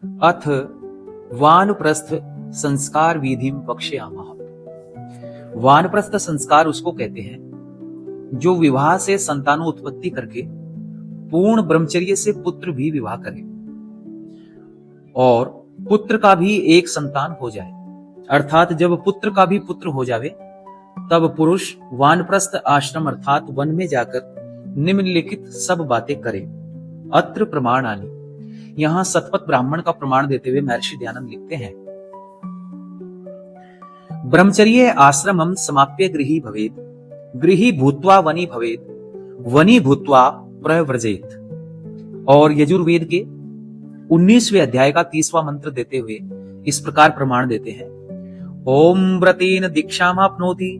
अथ वानप्रस्थ संस्कार विधिम वक्ष्यामः। वानप्रस्थ संस्कार उसको कहते हैं जो विवाह से संतानोत्पत्ति करके पूर्ण ब्रह्मचर्य से पुत्र भी विवाह करे और पुत्र का भी एक संतान हो जाए, अर्थात जब पुत्र का भी पुत्र हो जावे तब पुरुष वानप्रस्थ आश्रम अर्थात वन में जाकर निम्नलिखित सब बातें करे। अत्र प्रमाणानि, यहां सतपथ ब्राह्मण का प्रमाण देते हुए महर्षि दयानंद लिखते हैं, ब्रह्मचर्ये आश्रमं समाप्य गृही भवेत्, गृही भूत्वा वनी भवेत्, वनी भूत्वा प्रव्रजेत। और यजुर्वेद के 19वें अध्याय का 30वां मंत्र देते हुए इस प्रकार प्रमाण देते हैं, ओम व्रतेन दीक्षामाप्नोति,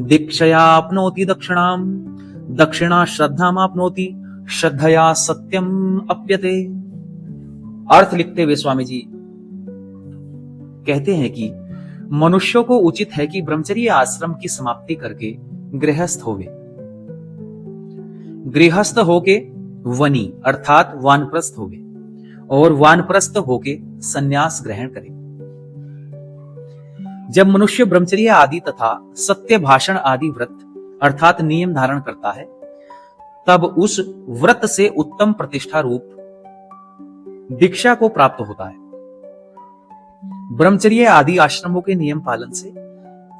दीक्षयाप्नोति दक्षिणाम, दक्षिणा श्रद्धामाप्नोति, श्रद्धया सत्यम अप्यते। अर्थ लिखते हुए स्वामी जी कहते हैं कि मनुष्यों को उचित है कि ब्रह्मचर्य आश्रम की समाप्ति करके गृहस्थ होवे, गृहस्थ होके वनी अर्थात वानप्रस्थ होवे और वानप्रस्थ होके सन्यास ग्रहण करे। जब मनुष्य ब्रह्मचर्य आदि तथा सत्य भाषण आदि व्रत अर्थात नियम धारण करता है तब उस व्रत से उत्तम प्रतिष्ठा रूप दीक्षा को प्राप्त होता है। ब्रह्मचर्य आदि आश्रमों के नियम पालन से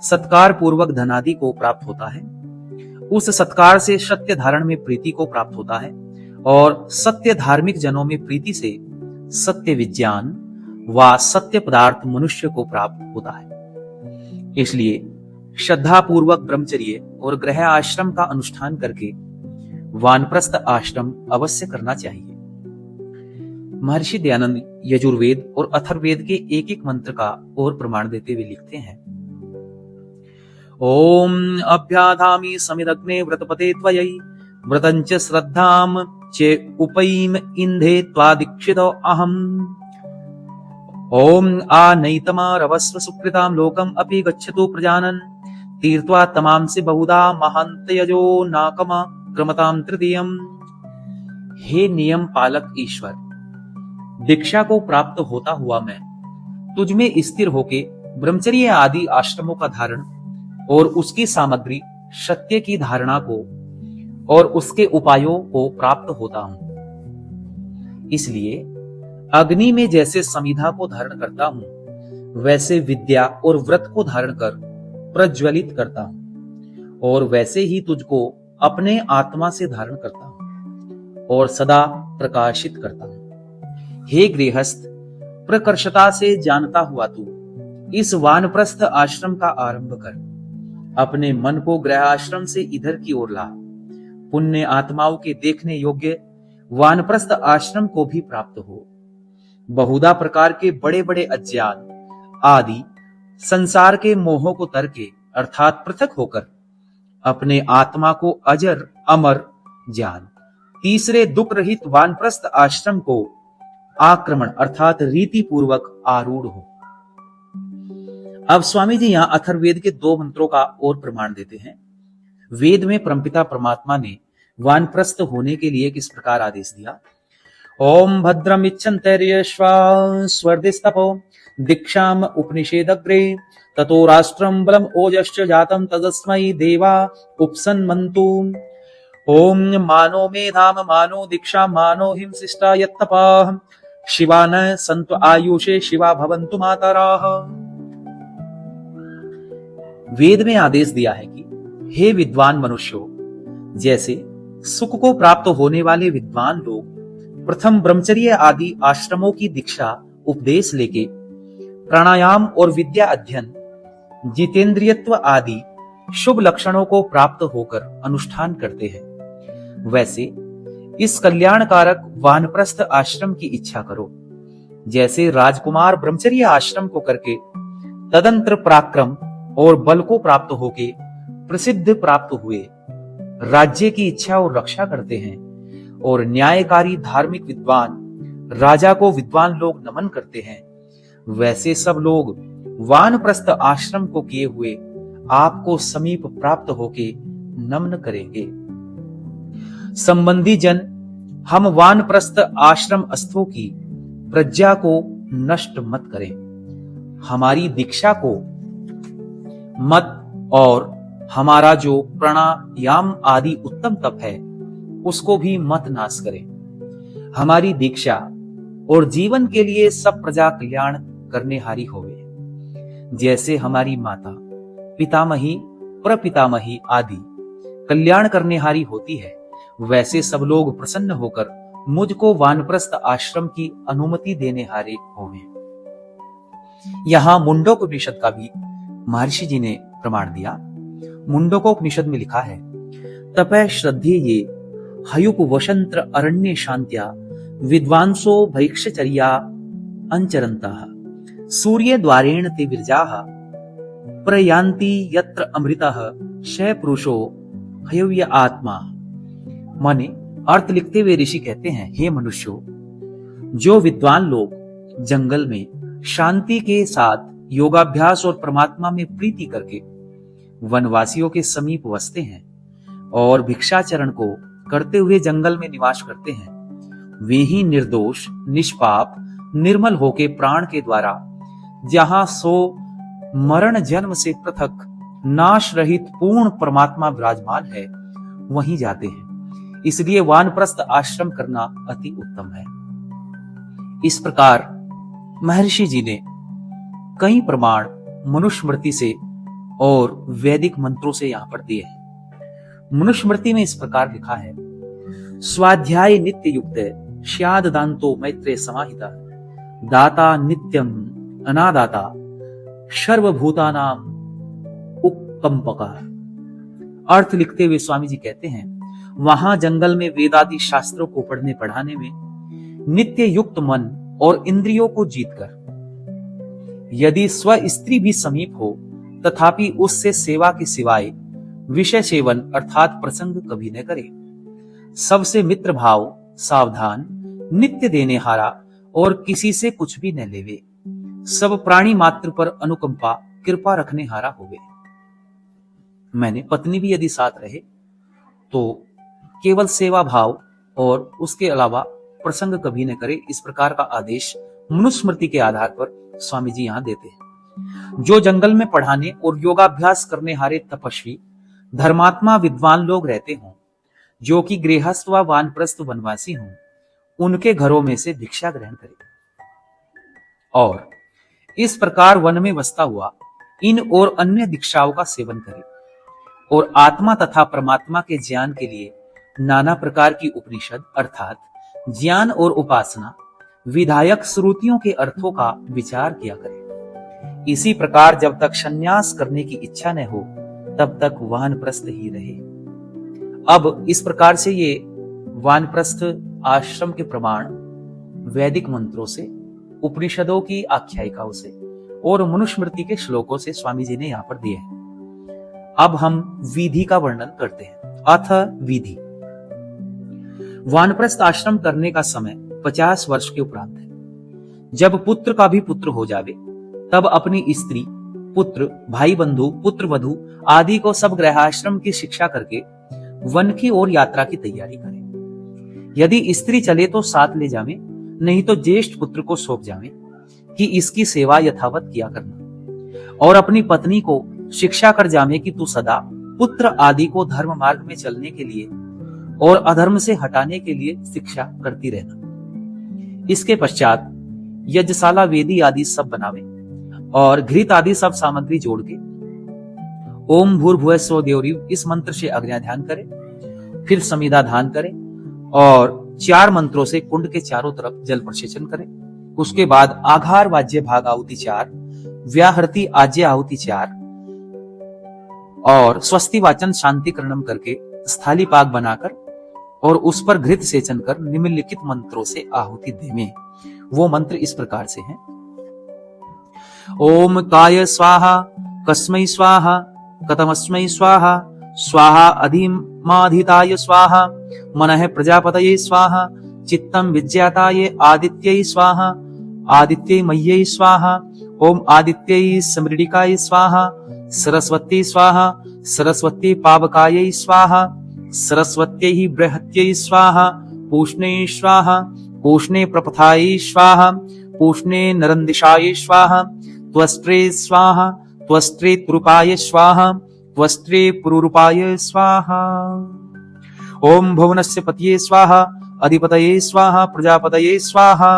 सत्कार पूर्वक धनादि को प्राप्त होता है, उस सत्कार से सत्य धारण में प्रीति को प्राप्त होता है और सत्य धार्मिक जनों में प्रीति से सत्य विज्ञान व सत्य पदार्थ मनुष्य को प्राप्त होता है। इसलिए श्रद्धा पूर्वक ब्रह्मचर्य और गृह आश्रम का अनुष्ठान करके वानप्रस्थ आश्रम अवश्य करना चाहिए। महर्षि दयानंद यजुर्वेद और अथर्ववेद के एक एक मंत्र का और प्रमाण देते हुए लिखते हैं, ओम अभ्याधामि समिदग्ने व्रतपते त्वयि, व्रतंच श्रद्धाम चे उपैम इंधे त्वादीक्षितो अहम्। ओम आनैतमा रवस्व सुकृताम लोकम अपि गच्छतु प्रजानन, तीर्त्वा तमांसि बहुधा महान्तयजो नाकमा क्रमताम तृतीयम। हे नियम पालक ईश्वर, दीक्षा को प्राप्त होता हुआ मैं तुझ में स्थिर होके ब्रह्मचर्य आदि आश्रमों का धारण और उसकी सामग्री सत्य की धारणा को और उसके उपायों को प्राप्त होता हूं। इसलिए अग्नि में जैसे समिधा को धारण करता हूं वैसे विद्या और व्रत को धारण कर प्रज्वलित करता हूं और वैसे ही तुझको अपने आत्मा से धारण करता हूं और सदा प्रकाशित करता हूं। हे गृहस्थ, प्रकर्षता से जानता हुआ तू इस वानप्रस्थ आश्रम का आरंभ कर, अपने मन को गृह आश्रम से इधर की ओर ला, पुण्य आत्माओं के देखने योग्य वानप्रस्थ आश्रम को भी प्राप्त हो। बहुधा प्रकार के बड़े बड़े अज्ञान आदि संसार के मोहों को तरके अर्थात पृथक होकर अपने आत्मा को अजर अमर जान, तीसरे दुख रहित वानप्रस्थ आश्रम को आक्रमण अर्थात रीति पूर्वक आरूढ़ हो। अब स्वामी जी यहां अथर्ववेद के 2 मंत्रों का और प्रमाण देते हैं। वेद में परमपिता परमात्मा ने वानप्रस्थ होने के लिए किस प्रकार आदेश दिया, ओम भद्रम इच्छन्तैर्यश्वा स्वर्दिस्तपो दीक्षाम उपनिषेदग्रे ततो राष्ट्रम बलम ओजश्च जातम तदस्मै देवा उपसन्मन्तु। ओम मानो मेधाम मानो दीक्षा मानो हिंसिष्टा यत्तपाः शिवान सन्तु आयुषे शिवा भवन्तु मातराः। वेद में आदेश दिया है कि हे विद्वान मनुष्यों, जैसे सुख को प्राप्त होने वाले विद्वान लोग प्रथम ब्रह्मचर्य आदि आश्रमों की दीक्षा उपदेश लेके प्राणायाम और विद्या अध्ययन जितेंद्रियत्व आदि शुभ लक्षणों को प्राप्त होकर अनुष्ठान करते हैं, वैसे इस कल्याणकारक वानप्रस्थ आश्रम की इच्छा करो। जैसे राजकुमार ब्रह्मचर्य आश्रम को करके तदंतर पराक्रम और बल को प्राप्त होके प्रसिद्ध प्राप्त हुए, राज्य की इच्छा और रक्षा करते हैं और न्यायकारी धार्मिक विद्वान राजा को विद्वान लोग नमन करते हैं, वैसे सब लोग वानप्रस्थ आश्रम को किए हुए आपको समीप प्राप्त होके नमन करेंगे। संबंधी जन हम वानप्रस्थ आश्रम स्थों की प्रज्ञा को नष्ट मत करें, हमारी दीक्षा को मत और हमारा जो प्राणायाम आदि उत्तम तप है उसको भी मत नाश करें। हमारी दीक्षा और जीवन के लिए सब प्रजा कल्याण करने हारी होवे। जैसे हमारी माता, पितामही, प्रपितामही आदि कल्याण करने हारी होती है, वैसे सब लोग प्रसन्न होकर मुझको वानप्रस्थ आश्रम की अनुमति देने हारे होवे। यहां मुंडकोपनिषद का भी महर्षि जी ने प्रमाण दिया। मुंडकोपनिषद में लिखा है, तपः श्रद्धे ये हयुप वशंत्र अरण्य शांत्या विद्वांसो भैक्षचर्या अंचरन्तः सूर्य द्वारेण ते विरजाः प्रयान्ति यत्र अमृतः शय पुरुषो हयव्य आत्मा। माने अर्थ लिखते हुए ऋषि कहते हैं, हे मनुष्यों, जो विद्वान लोग जंगल में शांति के साथ योगाभ्यास और परमात्मा में प्रीति करके वनवासियों के समीप बसते हैं और भिक्षाचरण को करते हुए जंगल में निवास करते हैं, वे ही निर्दोष, निष्पाप, निर्मल होके प्राण के द्वारा जहां सो मरण जन्म से पृथक नाश रहित पूर्ण परमात्मा विराजमान है वहीं जाते हैं। इसलिए वानप्रस्थ आश्रम करना अति उत्तम है। इस प्रकार महर्षि जी ने कई प्रमाण मनुस्मृति से और वैदिक मंत्रों से यहां पर दिए हैं। मनुस्मृति में इस प्रकार लिखा है, स्वाध्याय नित्य युक्त श्याद दांतो मैत्रे समाहिता दाता नित्यम अनादाता सर्वभूतानाम उपकंपका। अर्थ लिखते हुए स्वामी जी कहते हैं, वहां जंगल में वेदादि शास्त्रों को पढ़ने पढ़ाने में नित्य युक्त मन और इंद्रियों को जीतकर, यदि स्व स्त्री भी समीप हो तथापि उससे सेवा के सिवाय विषय सेवन अर्थात प्रसंग कभी न करे, सबसे मित्र भाव, सावधान, नित्य देने हारा और किसी से कुछ भी न लेवे, सब प्राणी मात्र पर अनुकंपा कृपा रखने हारा होवे। मैंने पत्नी भी यदि साथ रहे तो केवल सेवा भाव और उसके अलावा प्रसंग कभी न करे, इस प्रकार का आदेश मनुस्मृति के आधार पर स्वामी जी यहां देते हैं। जो जंगल में पढ़ाने और योगाभ्यास करने हारे तपस्वी धर्मात्मा विद्वान लोग रहते हों, जो कि गृहस्थ व वानप्रस्थ वनवासी हों, उनके घरों में से भिक्षा ग्रहण करे और इस प्रकार वन में बसता हुआ इन और अन्य दीक्षाओं का सेवन करे और आत्मा तथा परमात्मा के ज्ञान के लिए नाना प्रकार की उपनिषद अर्थात ज्ञान और उपासना विधायक श्रुतियों के अर्थों का विचार किया करे। इसी प्रकार जब तक संन्यास करने की इच्छा न हो तब तक वानप्रस्थ ही रहे। अब इस प्रकार से ये वानप्रस्थ आश्रम के प्रमाण वैदिक मंत्रों से, उपनिषदों की आख्यायिकाओं से और मनुस्मृति के श्लोकों से स्वामी जी ने यहां पर दिए हैं। अब हम विधि का वर्णन करते हैं। अथ विधि। वानप्रस्थ आश्रम करने का समय 50 वर्ष के उपरांत है। जब पुत्र का भी पुत्र हो जावे तब अपनी स्त्री, पुत्र, भाई बंधु, पुत्र वधु आदि को सब गृहाश्रम की शिक्षा करके वन की ओर यात्रा की तैयारी करें। यदि स्त्री चले तो साथ ले जावे, नहीं तो ज्येष्ठ पुत्र को सौंप जावे कि इसकी सेवा यथावत किया करना, और अपनी पत्नी को शिक्षा कर जावे कि तू सदा पुत्र आदि को धर्म मार्ग में चलने के लिए और अधर्म से हटाने के लिए शिक्षा करती रहना। इसके पश्चात यज्ञशाला, वेदी आदि सब बनावे और घृत आदि सब सामग्री जोड़ के ओम भूर्भुवः स्वः देवरीव इस मंत्र से अग्नि ध्यान करें, फिर समिधा ध्यान करें और 4 मंत्रों से कुंड के चारों तरफ जल प्रसेचन करें। उसके बाद आघार वाज्य भाग आहुति 4, व्याहृति आज्य आहुति 4 और स्वस्ति वाचन शांति करणम करके स्थाली पाक बनाकर और उस पर घृत सेचन कर निम्नलिखित मंत्रों से आहुति देवें। वो मंत्र इस प्रकार से हैं। ओम काय स्वाहा, कस्मै स्वाहा, कतमस्मै स्वाहा, स्वाहा अधिमाधिताय स्वाहा, मनः प्रजापतये स्वाहा, चित्तम विज्ञाताये आदित्यै स्वाहा, आदित्यै मह्यै स्वाहा, ओम आदित्यै समृडिकाय स्वाहा, सरस्वती स्वाहा, सरस्वती पावकायै स्वाहा, सरस्वत्यै बृहत्यै स्वाहा, पूष्णै स्वाहा, पूष्णे प्रपथाये स्वाहा, पूष्णे नरंदिशाये स्वाहा, त्वष्ट्रे स्वाहा, त्वष्ट्रे तुरूपाय स्वाहा, त्वष्ट्रे पुरूपाय स्वाहा। ओम भुवनस्य पतये स्वाहा, अधिपतये स्वाहा, प्रजापतये स्वाहा।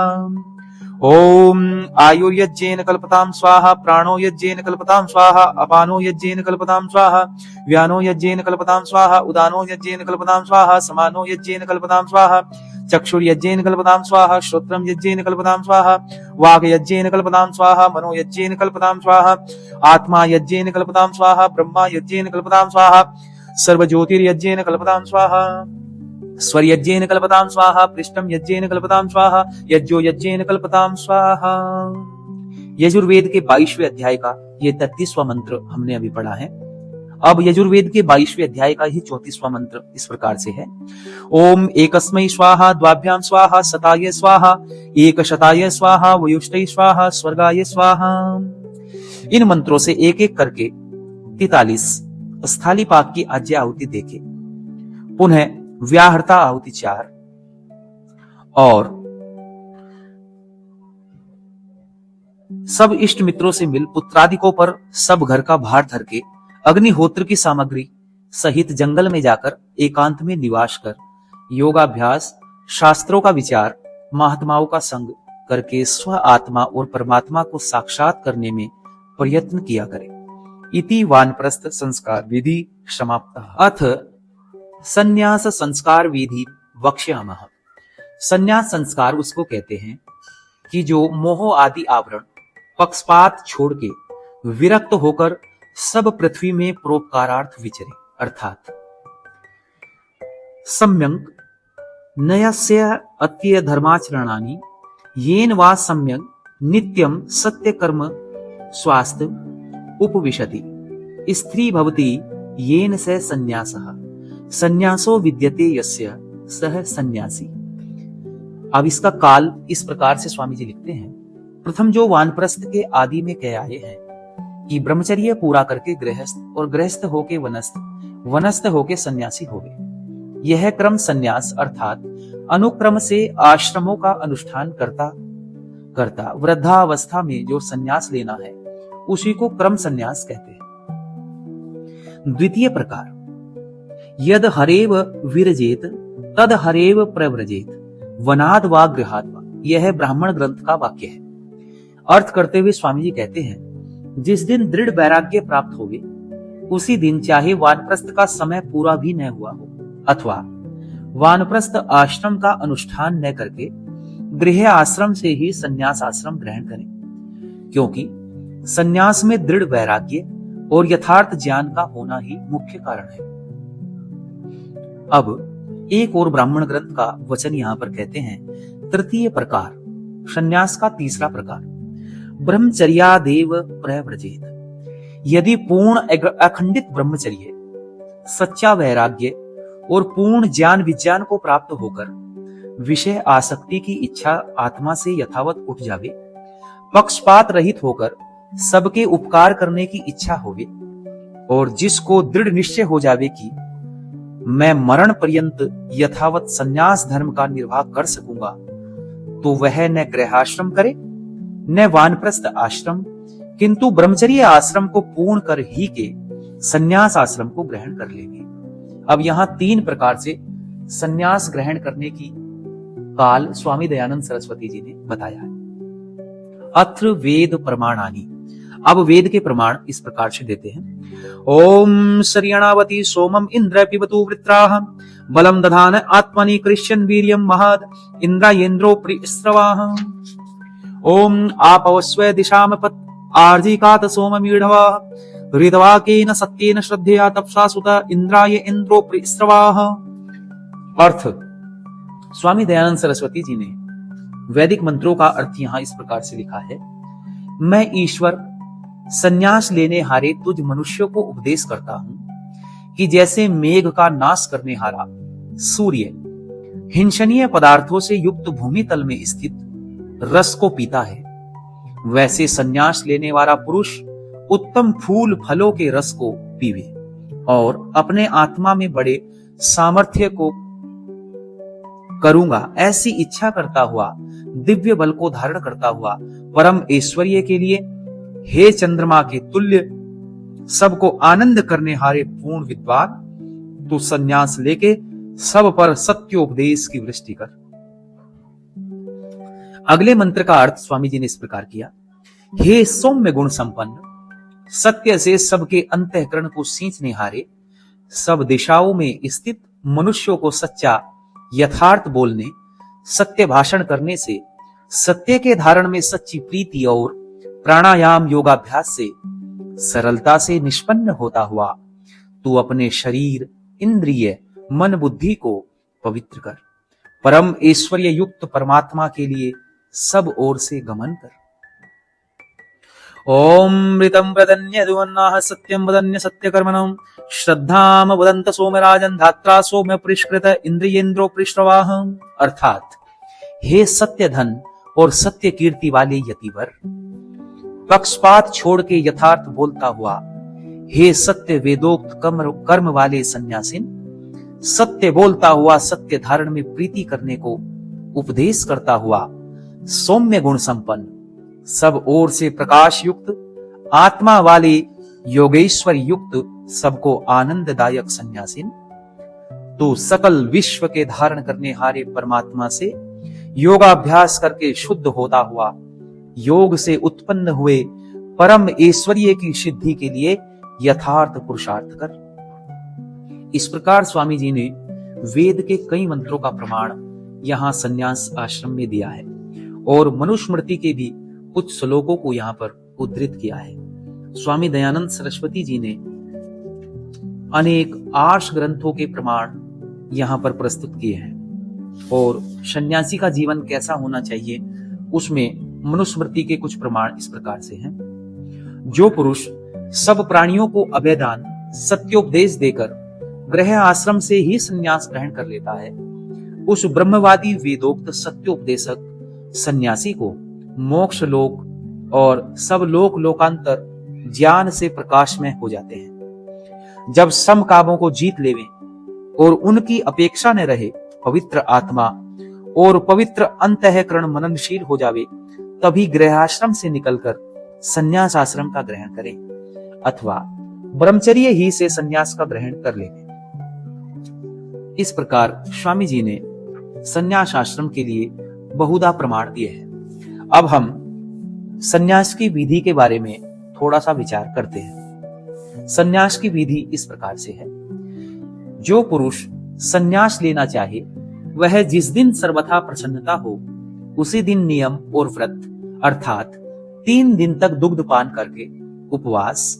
ओम आयुर्यज्ञेन कल्पतां स्वाहा, प्राणो यज्ञेन कल्पतां स्वाहा, अपानो यज्ञेन कल्पतां स्वाहा, व्यानो यज्ञेन कल्पतां स्वाहा, उदानो यज्ञेन कल्पतां स्वाहा, समानो यज्ञेन कल्पतां स्वाहा, चक्षुर्यज्ञेन कल्पतां स्वाहा, श्रोत्रं यज्ञेन कल्पतां स्वाहा, वाक् यज्ञेन कल्पतां स्वाहा, मनो यज्ञेन कल्पतां स्वाहा, आत्मा यज्ञेन कल्पतां स्वाहा, ब्रह्मा यज्ञेन कल्पतां स्वाहा, सर्वज्योतिर्यज्ञेन कल्पतां स्वाहा, स्वर यज्ञेन कल्पतां स्वाहा, पृष्ठम यज्ञेन कल्पतां स्वाहा, यज्ञो यज्ञेन कल्पतां स्वाहा। यजुर्वेद के 22वें अध्याय का ये 33वां मंत्र हमने अभी पढ़ा है। अब यजुर्वेद के 22वें अध्याय का ही 34वां मंत्र इस प्रकार से है। ओम एकस्मै स्वाहा, द्वाभ्याम स्वाहा, शताय स्वाहा, एकशताय स्वाहा, वयुष्टै स्वाहा, स्वर्गाय स्वाहा। इन मंत्रों से एक एक करके 43 स्थाली पाक की आज्ञा आहुति देके पुनः व्याहृता आहुति 4 और सब इष्ट मित्रों से मिल पुत्रादिकों पर सब घर का भार धर के अग्निहोत्र की सामग्री सहित जंगल में जाकर एकांत में निवास कर योगाभ्यास, शास्त्रों का विचार, महात्माओं का संग करके स्व आत्मा और परमात्मा को साक्षात करने में प्रयत्न किया करे। इति वानप्रस्थ संस्कार विधि समाप्त। अथ संन्यास संस्कार विधि वक्ष्यामः। संन्यास संस्कार उसको कहते हैं कि जो मोह आदि आवरण पक्षपात छोड़ के विरक्त होकर सब पृथ्वी में परोपकारार्थ विचरे, अर्थात सम्यक नयस्य अत्य धर्माचरणानि येन वा सम्यक नित्यम सत्य कर्म स्वास्थ्य उपविशति स्त्री भवति येन स संन्यासः संन्यासो विद्यते यस्य सह संन्यासी। अब इसका काल इस प्रकार से स्वामी जी लिखते हैं। प्रथम जो वानप्रस्थ के आदि में कह आए हैं कि ब्रह्मचर्य पूरा करके गृहस्थ और गृहस्थ होके वनस्थ, वनस्थ होके सन्यासी होवे। यह क्रम सन्यास अर्थात अनुक्रम से आश्रमों का अनुष्ठान करता करता वृद्धावस्था में जो सन्यास लेना है उसी को क्रम सन्यास कहते हैं। द्वितीय प्रकार यद हरेव विरजेत तद हरेव प्रव्रजेत वनाद वा गृहाद वा, यह ब्राह्मण ग्रंथ का वाक्य है। अर्थ करते हुए स्वामी जी कहते हैं जिस दिन दृढ़ वैराग्य प्राप्त होवे उसी दिन चाहे वानप्रस्थ का समय पूरा भी न हुआ हो अथवा वानप्रस्थ आश्रम का अनुष्ठान न करके गृह आश्रम से ही संन्यास आश्रम ग्रहण करें, क्योंकि संन्यास में दृढ़ वैराग्य और यथार्थ ज्ञान का होना ही मुख्य कारण है। अब एक और ब्राह्मण ग्रंथ का वचन यहां पर कहते हैं। तृतीय प्रकार संन्यास का तीसरा प्रकार ब्रह्मचर्यादेव प्रव्रजेत। यदि पूर्ण अखंडित ब्रह्मचर्य, सच्चा वैराग्य और पूर्ण ज्ञान विज्ञान को प्राप्त होकर विषय आसक्ति की इच्छा आत्मा से यथावत उठ जावे, पक्षपात रहित होकर सबके उपकार करने की इच्छा होवे और जिसको दृढ़ निश्चय हो जावे कि मैं मरण पर्यंत यथावत संन्यास धर्म का निर्वाह कर सकूंगा, तो वह न गृहाश्रम करे न वानप्रस्थ आश्रम, किंतु ब्रह्मचर्य आश्रम को पूर्ण कर ही के संन्यास आश्रम को ग्रहण कर लेंगे। अब यहां 3 प्रकार से संन्यास ग्रहण करने की काल स्वामी दयानंद सरस्वती जी ने बताया है। अत्र वेद प्रमाणानि। अब वेद के प्रमाण इस प्रकार से देते हैं। ओम शर्यणावती सोमम इंद्र पिबतु वृत्राः बलम दधान आत्मनि कृष्यन वीर्यम महद इंद्रायेन्द्रो प्रिस्रवाः। ओम आपवस्व दिशाम पत आर्जिकात सोममीढवा ऋतवाकेन सत्येन श्रद्धया तपसा सुत इंद्राय इंद्रो प्रिस्रवाः। अर्थ स्वामी दयानंद सरस्वती जी ने वैदिक मंत्रों का अर्थ यहां इस प्रकार से लिखा है। मैं ईश्वर संन्यास लेने हारे तुझ मनुष्यों को उपदेश करता हूं कि जैसे मेघ का नाश करने हारा सूर्य हिंसनीय पदार्थों से युक्त भूमि तल में स्थित रस को पीता है, वैसे संन्यास लेने वाला पुरुष उत्तम फूल फलों के रस को पीवे और अपने आत्मा में बड़े सामर्थ्य को करूंगा ऐसी इच्छा करता हुआ, दिव्य बल को धारण करता हुआ परम ऐश्वर्य के लिए, हे चंद्रमा के तुल्य सबको आनंद करने हारे पूर्ण विद्वान, तू संन्यास लेके सब पर सत्योपदेश की वृष्टि कर। अगले मंत्र का अर्थ स्वामी जी ने इस प्रकार किया, हे सौम्य गुण संपन्न, सत्य से सबके अंतःकरण को सींचने हारे, सब दिशाओं में स्थित मनुष्यों को सच्चा यथार्थ बोलने, सत्य भाषण करने से, सत्य के धारण में सच्ची प्रीति और प्राणायाम योगाभ्यास से सरलता से निष्पन्न होता हुआ तू अपने शरीर, इंद्रिय, मन, बुद्धि को पवित्र कर, परम ऐश्वर्य युक्त परमात्मा के लिए सब ओर से गमन कर। ओम मृतं प्रदन्य दुवन्नाः सत्यं वदन्य सत्यकर्मणं, श्रद्धाम वदंत सोमराजन धात्रा सोम परिष्कृत इंद्रियेन्द्रो पृष्ठवाह। अर्थात हे सत्य धन और सत्य कीर्ति वाले यतिवर, पक्षपात छोड़ के यथार्थ बोलता हुआ, हे सत्य वेदोक्त कर्म वाले सन्यासिन, सत्य बोलता हुआ सत्य धारण में प्रीति करने को उपदेश करता हुआ, सौम्य गुण संपन्न, सब ओर से प्रकाश युक्त, आत्मा वाले योगेश्वर युक्त, सबको आनंददायक सन्यासिन, तो सकल विश्व के धारण करने हारे परमात्मा से योगाभ्यास करके शुद्ध होता हुआ, योग से उत्पन्न हुए परम ऐश्वर्य की सिद्धि के लिए यथार्थ पुरुषार्थ कर। इस प्रकार स्वामी जी ने वेद के कई मंत्रों का प्रमाण यहाँ संन्यास आश्रम में दिया है और मनुस्मृति के भी कुछ श्लोकों को यहाँ पर उद्धृत किया है। स्वामी दयानंद सरस्वती जी ने अनेक आर्ष ग्रंथों के प्रमाण यहाँ पर प्रस्तुत किए हैं और सन्यासी का जीवन कैसा होना चाहिए उसमें मनुस्मृति के कुछ प्रमाण इस प्रकार से हैं। जो पुरुष सब प्राणियों को अभयदान सत्योपदेश देकर गृह आश्रम से ही संन्यास ग्रहण कर लेता है, उस ब्रह्मवादी वेदोक्त सत्योपदेशक सन्यासी को मोक्ष लोक और सब लोक लोकांतर ज्ञान से प्रकाश में हो जाते हैं। जब सम कामों को जीत लेवे और उनकी अपेक्षा न रहे, पवित्र आत्मा और पवित्र अंतःकरण मननशील हो जावे, तभी गृहाश्रम से निकलकर संन्यास आश्रम का ग्रहण करें अथवा ब्रह्मचर्य ही से संन्यास का ग्रहण कर लें। इस प्रकार स्वामी जी ने संन्यास आश्रम के लिए बहुधा प्रमाण दिए हैं। अब हम संन्यास की विधि के बारे में थोड़ा सा विचार करते हैं। संन्यास की विधि इस प्रकार से है, जो पुरुष संन्यास लेना चाहे वह जिस दिन सर्वथा प्रसन्नता हो उसी दिन नियम और व्रत अर्थात 3 दिन तक दुग्ध पान करके उपवास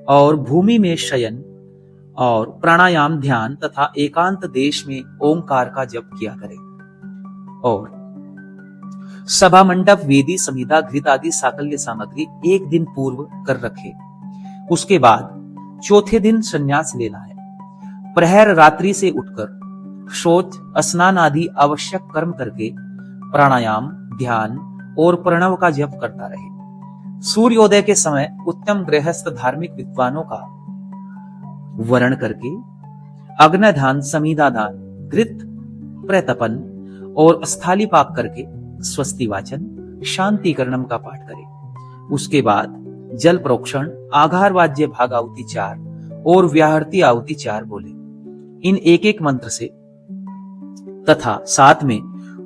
और भूमि में शयन और प्राणायाम ध्यान तथा एकांत देश में ओंकार का जप किया करे और सभा मंडप वेदी संहिता घृत आदि साकल्य सामग्री 1 दिन पूर्व कर रखे। उसके बाद चौथे दिन संन्यास लेना है। प्रहर रात्रि से उठकर शौच स्नान आदि आवश्यक कर्म करके प्राणायाम ध्यान और प्रणव का जप करता रहे। सूर्योदय के समय उत्तम गृहस्थ धार्मिक विद्वानों का वर्ण करके अग्नदान समीधादान घृत प्रतपन और स्थाली पाक करके स्वस्ति वाचन शांतिकरणम का पाठ करे। उसके बाद जल प्रोक्षण आघार वाज्य भाग आहुति 4 और व्याहृति आहुति 4 बोले। इन एक एक मंत्र से तथा साथ में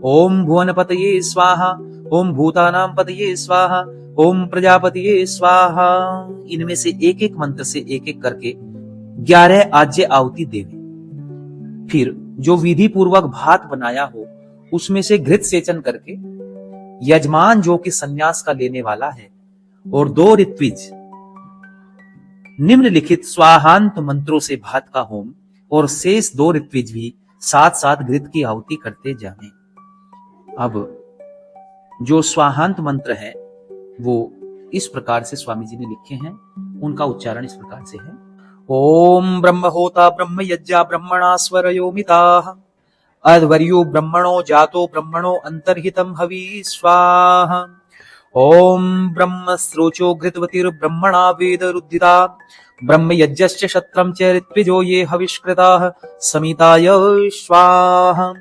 ओम भुवनपतये स्वाहा, ओम भूतानां पतये स्वाहा, ओम प्रजापतये स्वाहा, इनमें से एक एक मंत्र से एक एक करके 11 आज्य आहुति देवे। फिर जो विधि पूर्वक भात बनाया हो उसमें से घृत सेचन करके यजमान जो कि संन्यास का लेने वाला है और 2 ऋत्विज निम्नलिखित स्वाहांत मंत्रों से भात का होम और शेष 2 ऋत्विज भी साथ साथ घृत की आहुति करते जाने। अब जो स्वाहांत मंत्र है वो इस प्रकार से स्वामी जी ने लिखे हैं, उनका उच्चारण इस प्रकार से है। ओम ब्रह्म होता ब्रह्म यज्ञा ब्रह्मणा स्वरयोमिताः अध्वर्यो ब्रह्मणो जातो ब्रह्मणो अंतर्हितम हवि स्वाहा। ओम ब्रह्म स्रोचो घृतवतिर ब्रह्मणा वेद रुद्धिता ब्रह्म यज्ञश्च शत्रम च ऋत्विजो ये हविष्कृताः समिताय स्वाहा।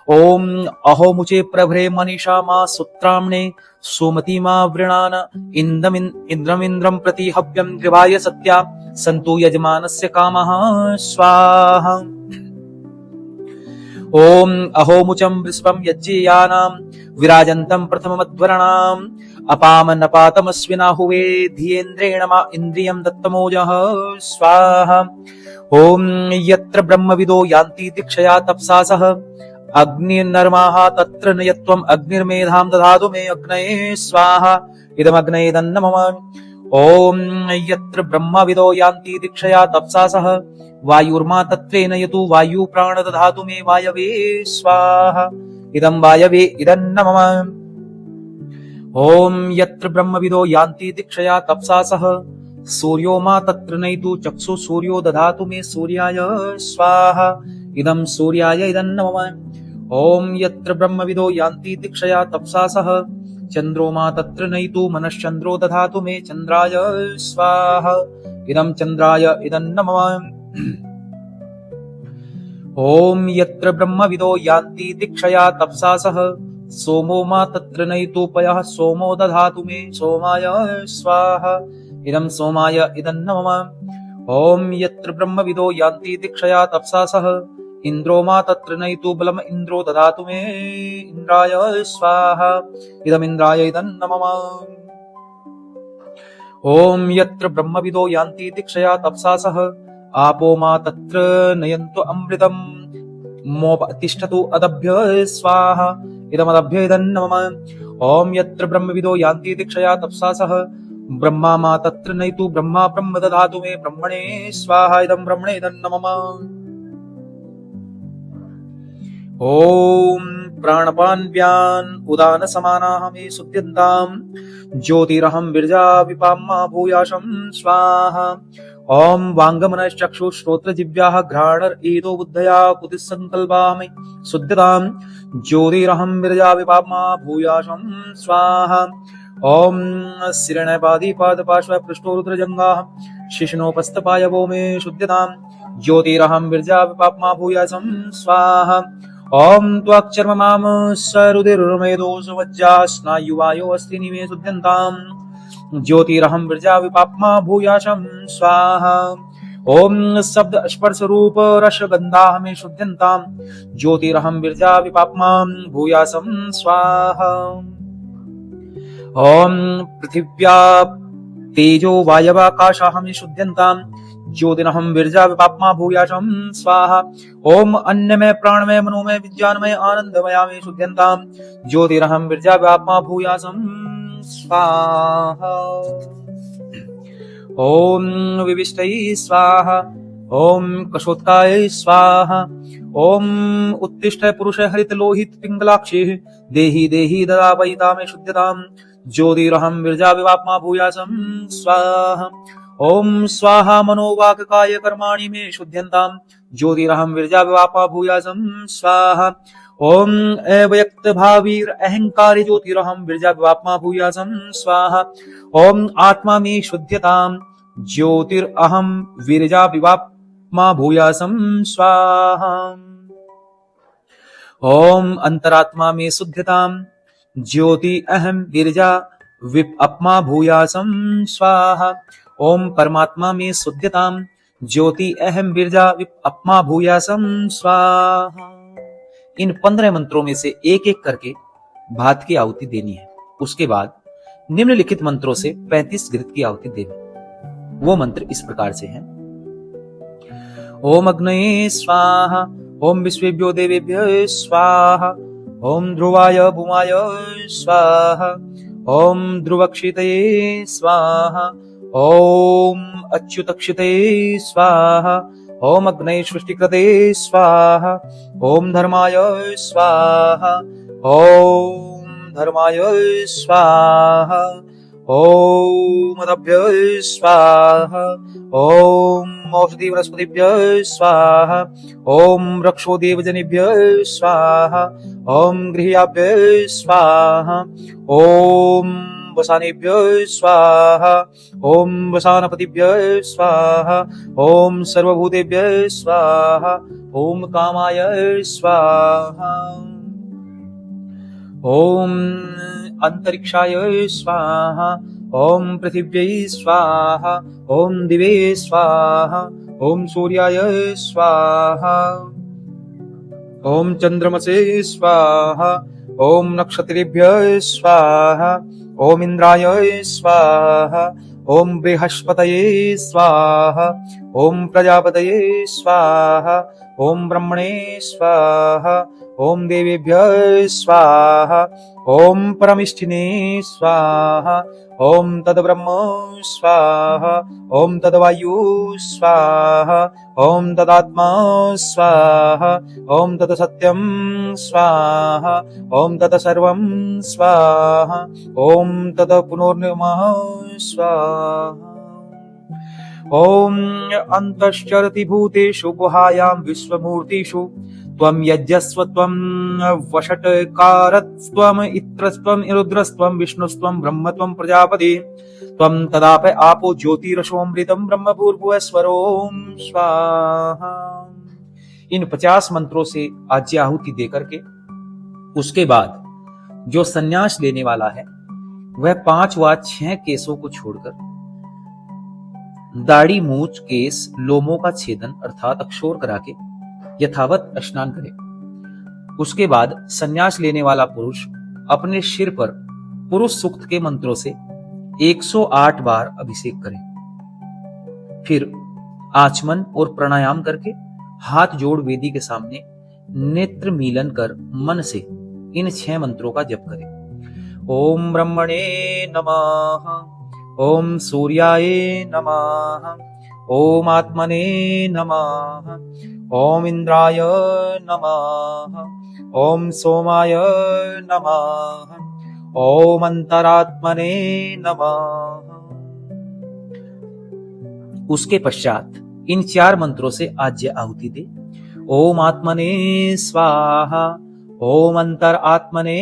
ओम अहो मुचे प्रभरे मनीषा मा सुत्राम्णे सोमती मा वृणान इंद्रमिंद्रम प्रति हव्यम गृभाय सत्या सन्तु यजमानस्य कामः स्वाहा। ओम अहो मुचं वृषभं यज्ञेयानां विराजन्तं प्रथममध्वरणाम् अपामन्नपातमस्विना हुवे धियेन्द्रेण मा इन्द्रियं दत्तमोजः स्वाहा। ओम यत्र ब्रह्मविदो यान्ति दीक्षया तपसा सह अग्निर्नर्माः तत्र नयत्वम् अग्निर्मेधां दधातु मे अग्नये स्वाहा। इदमग्नये दन्नमम। ओम यत्र ब्रह्मविदो यान्ति दीक्षया तपसा सह वायुर्मा तत्रे नयतु वायु प्राण दधातु मे वायवे स्वाहा। इदं वायवे इदन्नमम। ओम यत्र ब्रह्मविदो यान्ति दीक्षया तपसा सह सूर्यो मा तत्र नयतु चक्षु सूर्यो दधातु मे सूर्याय स्वाहा। इदं सूर्याय इदन्नमम। ओम यत्र ब्रह्मविदो यान्ति दीक्षया तपसा सह चन्द्रो मा तत्र नयतु मनश्चन्द्रो दधातु मे चन्द्राय स्वाहा। इदं चन्द्राय इदन्नमम। ओम यत्र ब्रह्मविदो यान्ति दीक्षया तपसा सह सोमो मा तत्र नयतु पयः सोमो दधातु मे सोमाय स्वाहा। इदं सोमाय इदन्नमम। ओम यत्र ब्रह्मविदो यान्ति दीक्षया तपसा सह इन्द्रो मा तत्र नयतु बलम् इन्द्रो दधातु मे इन्द्राय स्वाहा। इदम् इन्द्राय इदन्नमम। ओम यत्र ब्रह्मविदो यान्ति दीक्षया तपसा सह आपो मा तत्र नयन्तु अमृतम् मोपतिष्ठतु अदभ्य स्वाहा। इदमदभ्य इदन्नमम। ओम यत्र ब्रह्मविदो यान्ति दीक्षया तपसा सह ब्रह्मा मा तत्र नयतु ब्रह्मा ब्रह्म दधातु मे ब्रह्मणे स्वाहा। इदं ब्रह्मणे इदन्नमम। ओम प्राणपान्व्यान उदान समानाः मे सुद्यन्ताम् ज्योतिरहं विरजा विपाम्मा भूयाशं स्वाहा। ओम वांगमनश्चक्षु श्रोत्र जिह्वाः घ्राणर एतो बुद्धया कुतिः संकल्पाः मे सुद्यताम् ज्योतिरहं विरजा विपाम्मा भूयाशं स्वाहा। ओम शिरणपादी पादपार्श्व पृष्ठो रुद्रजङ्गाः शिश्नोपस्थपायवो मे शुद्ध्यताम् ज्योतिरहं विरजा विपाप्मा भूयासं स्वाहा। ओम त्वक्चर्म माम सरुधिर्मेधो सुवज्जा स्नायुवायो अस्थिनि मे शुद्ध्यन्ताम् ज्योतिरहं विरजा विपाप्मा भूयासं स्वाहा। ओम शब्द स्पर्श रूप रस गन्धाः मे शुद्ध्यन्ताम् ज्योतिरहं विरजा विपाप्मा भूयासं स्वाहा। ओम पृथिव्या तेजो वायवाकाशाः मे शुद्ध्यन्ताम् ज्योतिरहं विरजा विपाप्मा भूयासं स्वाहा। ओम अन्नमय प्राणमय मनोमय विज्ञानमय आनंदमया मे शुद्ध्यन्ताम् ज्योतिरहं विरजा विपाप्मा भूयासं स्वाहा। ओम विविष्टये स्वाहा। ओम कशोत्काय स्वाहा। ओम उत्तिष्ठ पुरुष हरित लोहित पिंगलाक्षे देहि देहि ददापयिता मे शुद्ध्यताम् ज्योतिरहं विरजा विपाप्मा भूयासं स्वाहा। ओम स्वाहा मनोवाक् काय कर्माणि मे शुद्ध्यन्ताम् ज्योतिरहं विरजा विपाप्मा भूयासं स्वाहा। ओम अव्यक्त भावीर अहंकारि ज्योतिरहं विरजा विपाप्मा भूयासं स्वाहा। ओम आत्मा मे शुद्ध्यताम् ज्योतिरहं विरजा विपाप्मा भूयासं स्वाहा। ओम अंतरात्मा मे शुद्ध्यताम् ज्योति अहं विरजा विपाप्मा भूयासं स्वाहा। ओम परमात्मा में शुद्ध्यताम् ज्योति अहम विरजा विपाप्मा भूयासं स्वाहा। इन 15 मंत्रों में से एक एक करके भात की आहुति देनी है। उसके बाद निम्नलिखित मंत्रों से 35 घृत की आहुति देनी। वो मंत्र इस प्रकार से हैं। ओम अग्नये स्वाहा। ओम विश्वेभ्यो देवेभ्यो स्वाहा। ओम ध्रुवाय भूमाय स्वाहा। ओम ध्रुवक्षितये स्वाहा। ओम अच्युतक्षितये स्वाहा। ओम अग्नये सृष्टिकृते स्वाहा। ओम धर्माय स्वाहा। ओम धर्माय स्वाहा। ओम अदभ्य स्वाहा। ओम औषधि वनस्पतिभ्य स्वाहा। ओम रक्षो देवजनेभ्य स्वाहा। ओम गृह्याभ्य स्वाहा। ओम वसानेभ्यो स्वाहा। ओम वसानपतिभ्यो स्वाहा। ओम सर्वभूतेभ्यो स्वाहा। ओम कामाय स्वाहा। ओम अंतरिक्षाय स्वाहा, ओम पृथिव्यै स्वाहा, ओम दिवे स्वाहा, ओम सूर्याय स्वाहा, ओम चंद्रमसे स्वाहा, ओम नक्षत्रेभ्यः स्वाहा, ओम इंद्राय स्वाहा, ओम बृहस्पतये स्वाहा, ओम प्रजापतये स्वाहा, ओम ब्रह्मणे स्वाहा, ओम देवेभ्यः स्वाहा, ओम परमिष्ठिने स्वाहा, ओम तद्ब्रह्म स्वाहा, ओम तद्वायु स्वाहा, ओम तदात्मा स्वाहा, ओम तत्सत्यं स्वाहा, ओम तत्सर्वं स्वाहा, ओम तत्पुनर्नमः स्वाहा। ओम अन्तश्चरति भूतेषु गुहायां विश्वमूर्तिषु त्वं यज्ञस्व त्वं वषट्कारस्त्वं इत्रस्त्वं रुद्रस्त्वं विष्णुस्त्वं ब्रह्मत्वं प्रजापति त्वं तदाप आपो ज्योतिरसोऽमृतं ब्रह्म भूर्भुवस्वरों स्वाहा। इन 50 मंत्रों से आज्ञा आहुति देकर के उसके बाद जो संन्यास लेने वाला है वह 5 व 6 केसों को छोड़कर दाढ़ी, मूछ, केस, लोमों का छेदन अर्थात अक्षौर करा के यथावत स्नान करे। उसके बाद संन्यास लेने वाला पुरुष अपने सिर पर पुरुष सूक्त के मंत्रों से 108 बार अभिषेक करे। फिर आचमन और प्राणायाम करके हाथ जोड़ वेदी के सामने नेत्र मीलन कर मन से इन 6 मंत्रों का जप करे। ओम ब्रह्मणे नमः, ओम सूर्याय नमः, ओम आत्मने नमः, ओम इंद्राय नमः, ओम सोमाय नमः, ओम अंतरात्मने नमः। उसके पश्चात इन 4 मंत्रों से आज्ञा आहुति दे। ओम आत्मने स्वाहा, ओम अंतरात्मने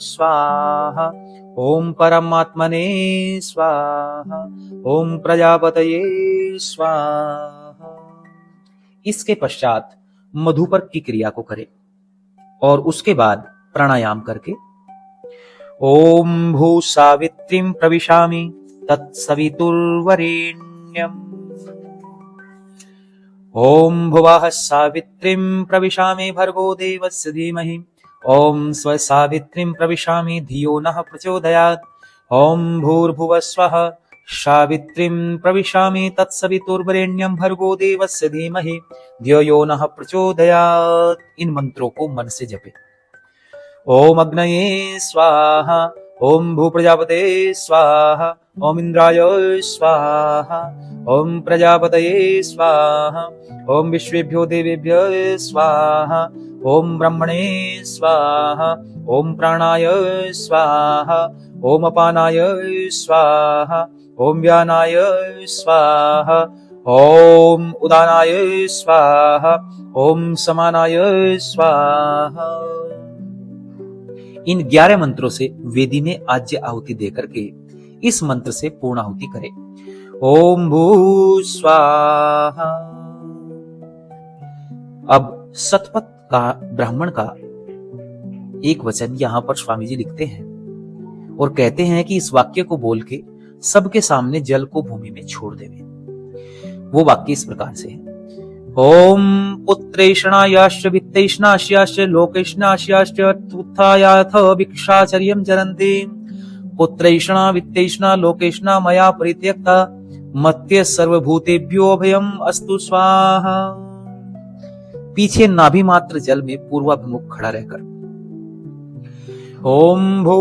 स्वाहा, ओम परमात्मने स्वाहा, ओम प्रजापतये स्वाहा। इसके पश्चात मधुपर्क की क्रिया को करे और उसके बाद प्राणायाम करके ओम भू सावित्रीं प्रविशामि तत्सवितुर्वरेण्यम्, ओम भुवः सावित्रीं प्रविशामि भर्गो देवस्य धीमहि, ओम स्व सावित्रीं प्रविशामि धियो नः प्रचोदयात्, ओम भूर्भुवस्वः सावित्रीं प्रविशामि तत्सवितुर्वरेण्यं भर्गो देवस्य धीमहि धियो यो नः प्रचोदयात्। इन मंत्रों को मन से जपे। ओम अग्नये स्वाहा, ओम भूप्रजापते स्वाहा, ओम इंद्राय स्वाहा, ओम प्रजापतये स्वाहा, ओम विश्वेभ्यो देवेभ्यो स्वाहा, ओम ब्रह्मणे स्वाहा, ओम प्राणाय स्वाहा, ओम अपानाय स्वाहा, ओम व्यानाय स्वाहा, ओम उदानाय स्वाहा, ओम समानाय स्वाहा। इन 11 मंत्रों से वेदी में आज्ञा आहुति देकर के इस मंत्र से पूर्णाहुति करे। ओम भू स्वाहा। अब शतपथ का ब्राह्मण का एक वचन यहां पर स्वामी जी लिखते हैं और कहते हैं कि इस वाक्य को बोल के सबके सामने जल को भूमि में छोड़ देवे। वो वाक्य इस प्रकार से है। ओम पुत्रेषणायाश्च वित्तेषणाश्च लोकेषणाश्च उत्थायाथ भिक्षाचर्यं चरन्ति, पुत्रेषणा वित्तेषणा लोकेषणा मया परित्यक्ता, मत्य सर्वभूतेभ्यो अभयम् अस्तु स्वाहा। पीछे नाभि मात्र जल में पूर्वाभिमुख खड़ा रहकर ओम भू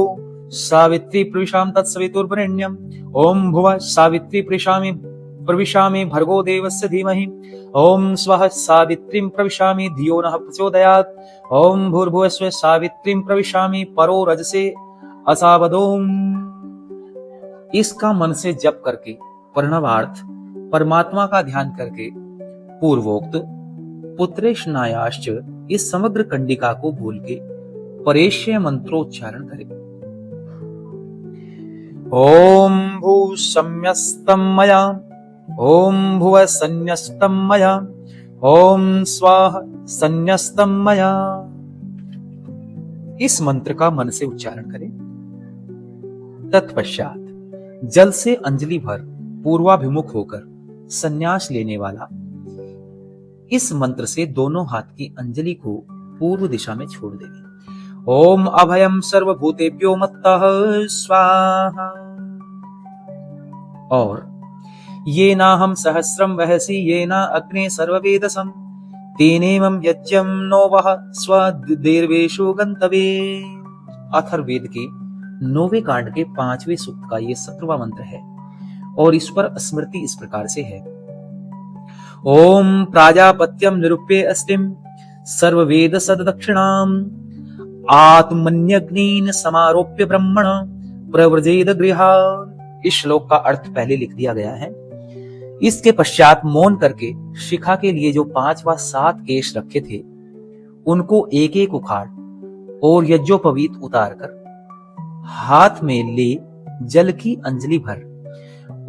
सावित्री प्रविशामि तत्सवितुर्वरेण्यम्, ओम भुवः सावित्री प्रविशामि भर्गो देवस्य धीमहि, ओम स्वः सावित्रीं प्रविशामि धियो नः प्रचोदयात्, ओम भूर्भुवस्सुः सावित्रीं प्रविशामि परो रजसे असावदोम। इसका मन से जप करके प्रणवार्थ परमात्मा का ध्यान करके पूर्वोक्त पुत्रेषणायाश्च इस समग्र कंडिका को बोल के परेश्य मंत्रोच्चारण करे। ओम भू सम्यस्तं मया, ओम भुव संन्यस्तं मया, ओम स्वाहा संन्यस्तं मया। इस मंत्र का मन से उच्चारण करें। तत्पश्चात जल से अंजलि भर पूर्वाभिमुख होकर संन्यास लेने वाला इस मंत्र से दोनों हाथ की अंजलि को पूर्व दिशा में छोड़ देंगे। ओम अभयम सर्वभूतेभ्यो मत्तः स्वाहा। और ये नाहम सहस्रम वहसि ये ना अग्ने सर्ववेदसम तेनेमं यज्ञम नो वह स्वदेर्वेशो गंतवे। अथर्ववेद के 9वें कांड के 5वें सूक्त का ये 17वां मंत्र है और इस पर स्मृति इस प्रकार से है। ओम प्राजापत्यम निरूप्य अस्तिम सर्ववेद सददक्षिणाम आत्मन्यग्नीन समारोप्य ब्रह्मण प्रव्रजेद गृहा। इस श्लोक का अर्थ पहले लिख दिया गया है। इसके पश्चात मौन करके शिखा के लिए जो 5 व 7 केश रखे थे उनको एक एक उखाड़ और यज्ञोपवीत उतारकर हाथ में ले जल की अंजलि भर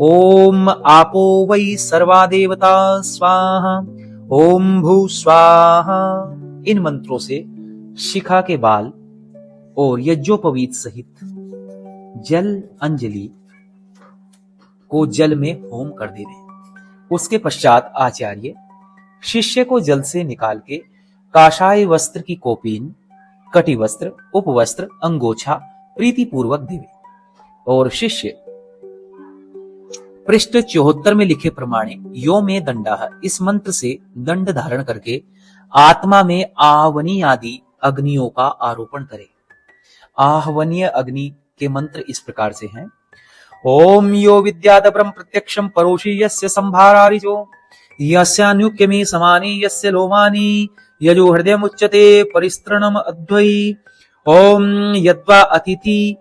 ओम आपो वै सर्वा देवता स्वाहा ओम भू स्वाहा इन मंत्रों से शिखा के बाल और यज्ञोपवीत सहित जल अंजलि को जल में होम कर दे रहे। उसके पश्चात आचार्य शिष्य को जल से निकाल के काषाय वस्त्र की कोपीन, कटी वस्त्र, उपवस्त्र, अंगोछा प्रीति पूर्वक देवे और शिष्य पृष्ठ 74 में लिखे प्रमाणे यो में दंडा इस मंत्र से दंड धारण करके आत्मा में आहवनी आदि अग्नियों का आरोपण करे। आहवनीय अग्नि के मंत्र इस प्रकार से हैं। ओम यो विद्यात परम प्रत्यक्षम परोषि यस्य संभारारिजो यस्यान्युक्य में समानी यस्य लोमानी यजो हृदय मुच्यते परिस्तृणम अद्वै। ओम यद्वा अतिथि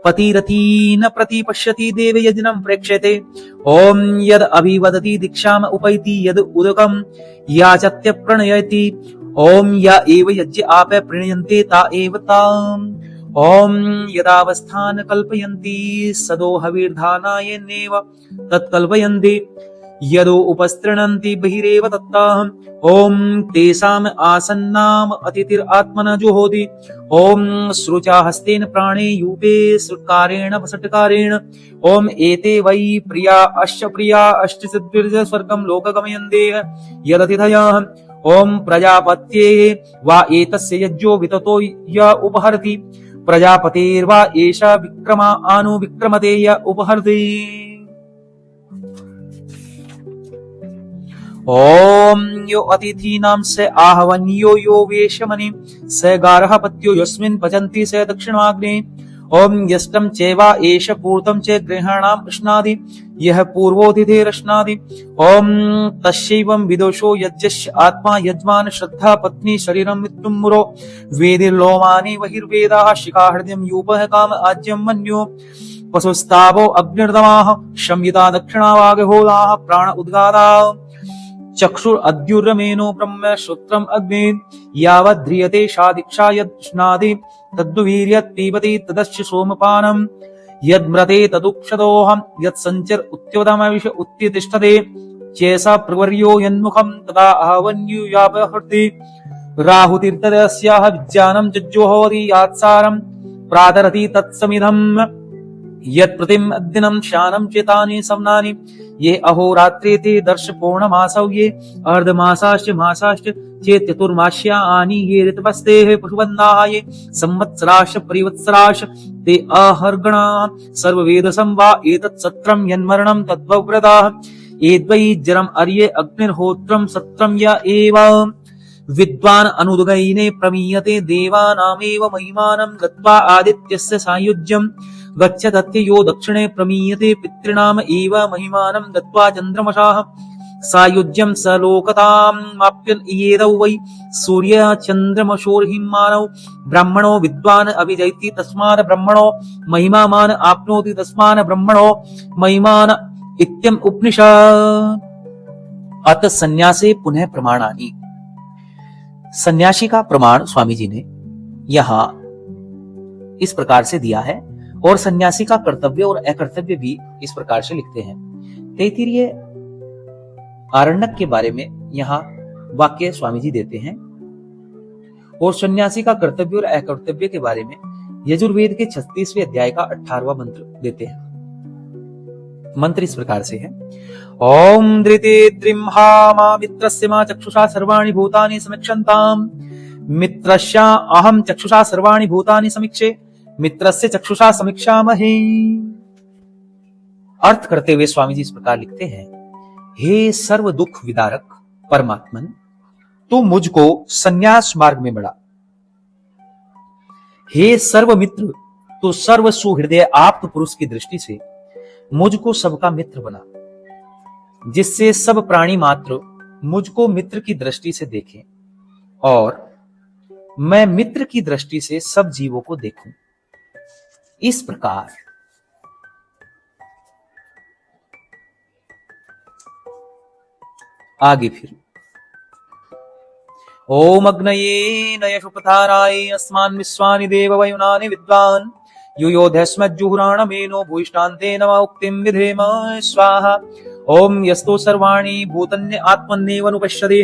पतिरति न प्रतिपश्यति देव यजनम प्रेक्ष्यते। ओम यद अभिवदति दीक्षाम उपैति यद उदकम याचत्य प्रणयति। ओम या एव यज्ञ आप प्रणयन्ते ता एव ताम। ओम यदावस्थान कल्पयन्ति सदो हविर्धानायेनेव तत्कल्पयन्ति यदो उपस्तृणन्ति बहिरेव तत्ताहम्। ओम तेषाम् आसन्नाम अतिथिरात्मन जुहोति। ओम सृचा हस्तेन प्राणे यूपे सुकारेण वसटकारेण। ओम एते वै प्रिया अश्च सिद्धिर्ज स्वर्गं लोकगमयन्ते यदतिथयः। ओम प्रजापत्ये वा एतस्य यज्ञो विततो य उपहरति प्रजापतेर्वा एषा विक्रमा आनु विक्रमते य उपहरति। ओम यो अतिथीनां स आहवन्यो यो वेशमनि स गारः पत्यो यस्मिन् पचन्ति स दक्षिणाग्ने। ओम यष्टं चैवा एष पूर्तं च गृहाणाम् अश्नादि यः पूर्वोऽतिथिरश्नादि। ओम तस्यैवं विदुषो यज्ञस्य आत्मा यजमान श्रद्धा पत्नी शरीरं मृत्युं मुरो वेदिर्लोमानि बहिर्वेदाः शिखा हृदयं यूपः काम आज्यं मन्यो पशुस्तावो अग्निर्दमाः संयुता दक्षिणावागहोदाः प्राण उद्गादाः चक्षुर अद्युर्रमेनो ब्रह्म श्रोत्रम अग्नि यावद्ध्रियते सा दीक्षा यद् तद्वीर्यत् पीबति तदस्य सोमपानम् यद्म्रते तदुक्षतोऽहम् यत्सञ्चर उत्योदमविष उत्तिष्ठते चेसा प्रवर्यो यन्मुखम् तदा आहवन्युयापहृति राहुतिर्तदस्याः विज्ञानम् जज्जोहोति यात्सारम् प्रातरति तत्समिधम् यत्प्रतिम अद्दिनं शानं चेतानि समनानि ये अहोरात्रे ते दर्श पौर्णमासौ ये अर्धमासाश्च मासाश्च चेत् चतुर्मास्यानि ये ऋतवस्ते पशुवन्नाः ये संवत्सराश्च परिवत्सराश्च ते आहर्गणा सर्ववेदसं वा एतत् सत्रं यन्मरणं तद्वव्रताः एद्वै जरम् अर्ये अग्निर्होत्रं सत्रं य एव विद्वान् अनुदगैने प्रमीयते देवानामेव महिमानं गत्वा आदित्यस्य सायुज्यम् गच्छदत्य यो दक्षिणे प्रमीयते पितॄणाम एव महिमानं गत्वा चन्द्रमसाः सायुज्यं स लोकतामाप्यन् इयेदौ वै सूर्यचन्द्रमसोर्हिमानौ ब्राह्मणो विद्वान् अभिजयति तस्मात् ब्रह्मणो महिमामान आप्नोति तस्मात् ब्रह्मणो महिमान इत्यम् उपनिषत्। अतः संन्यासे पुनः प्रमाणानि। सन्यासी का प्रमाण स्वामी जी ने यहाँ इस प्रकार से दिया है और सन्यासी का कर्तव्य और अकर्तव्य भी इस प्रकार से लिखते हैं। तैत्तिरीय आरण्यक के बारे में यहाँ वाक्य स्वामी जी देते हैं। और सन्यासी का कर्तव्य और अकर्तव्य के बारे में यजुर्वेद के 36वें अध्याय का 18वां मंत्र देते हैं। मंत्र इस प्रकार से है। ओम धृते द्रिम्हा मा मित्रस्य मा चक्षुषा सर्वाणि भूतानि समीक्षन्ताम् मित्रस्य अहम चक्षुषा सर्वाणि भूतानि समीक्षे मित्रस्य चक्षुषा समीक्षामहे। अर्थ करते हुए स्वामी जी इस प्रकार लिखते हैं, हे सर्व दुख विदारक परमात्मन, तू मुझको संन्यास मार्ग में बढ़ा। हे सर्व मित्र, तू सर्व सुहृदय आप्त पुरुष की दृष्टि से मुझको सबका मित्र बना, जिससे सब प्राणी मात्र मुझको मित्र की दृष्टि से देखें और मैं मित्र की दृष्टि से सब जीवों को देखूं। इस प्रकार आगे फिर ओम अग्नये नयशुपथाराय अस्मान् विश्वानि देव वयुनानि विद्वान् युयोधस्मज्जुहुराणमेनो भूयिष्ठान्ते नमः उक्तिं विधेम स्वाहा। ओम यस्तो सर्वाणि भूतन्य आत्मन्नेवनुपश्यते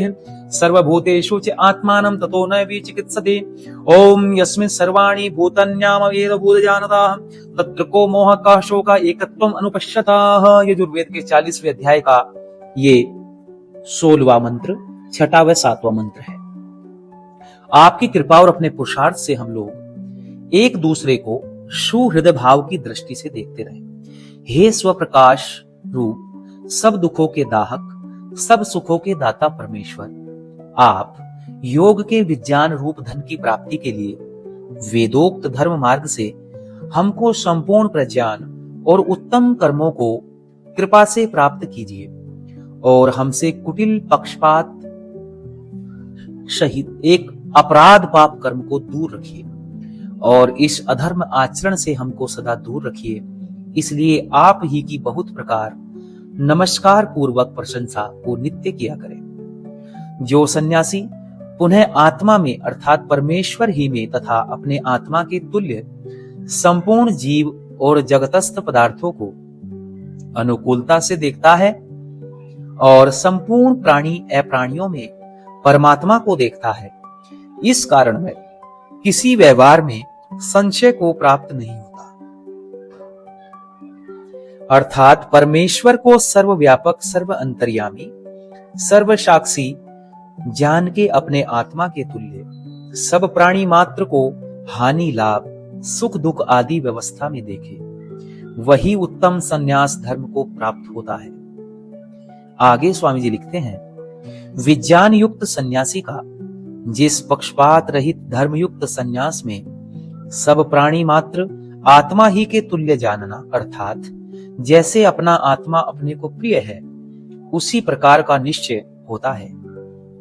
सर्वभूतेषु च आत्मानं ततो न विचिकित्सते। ओम यस्मिन् सर्वाणि भूतन्यामवेद भूतजानताः तत्र को मोह का शोक एकत्वम् अनुपश्यताः। यजुर्वेद के 40वें अध्याय का ये 16वां मंत्र, 6वां व 7वां मंत्र है। आपकी कृपा और अपने पुरुषार्थ से हम लोग एक दूसरे को सुहृदय भाव की दृष्टि से देखते रहे। हे स्वप्रकाश रूप सब दुखों के दाहक, सब सुखों के दाता परमेश्वर, आप योग के विज्ञान रूप धन की प्राप्ति के लिए वेदोक्त धर्म मार्ग से हमको संपूर्ण प्रज्ञान और उत्तम कर्मों को कृपा से प्राप्त कीजिए और हमसे कुटिल पक्षपात सहित एक अपराध पाप कर्म को दूर रखिए और इस अधर्म आचरण से हमको सदा दूर रखिए। इसलिए आप ही की बहुत प्रकार नमस्कार पूर्वक प्रशंसा को नित्य किया करें। जो सन्यासी पुनः आत्मा में अर्थात परमेश्वर ही में तथा अपने आत्मा के तुल्य संपूर्ण जीव और जगतस्थ पदार्थों को अनुकूलता से देखता है और संपूर्ण प्राणी अप्राणियों में परमात्मा को देखता है, इस कारण में किसी व्यवहार में संशय को प्राप्त नहीं होता। अर्थात परमेश्वर को सर्वव्यापक, सर्व अंतर्यामी, सर्वसाक्षी जान के अपने आत्मा के तुल्य सब प्राणी मात्र को हानि लाभ सुख दुख आदि व्यवस्था में देखे, वही उत्तम संन्यास धर्म को प्राप्त होता है। आगे स्वामी जी लिखते हैं, विज्ञान युक्त सन्यासी का जिस पक्षपात रहित धर्मयुक्त सन्यास में सब प्राणी मात्र आत्मा ही के तुल्य जानना, अर्थात जैसे अपना आत्मा अपने को प्रिय है उसी प्रकार का निश्चय होता है।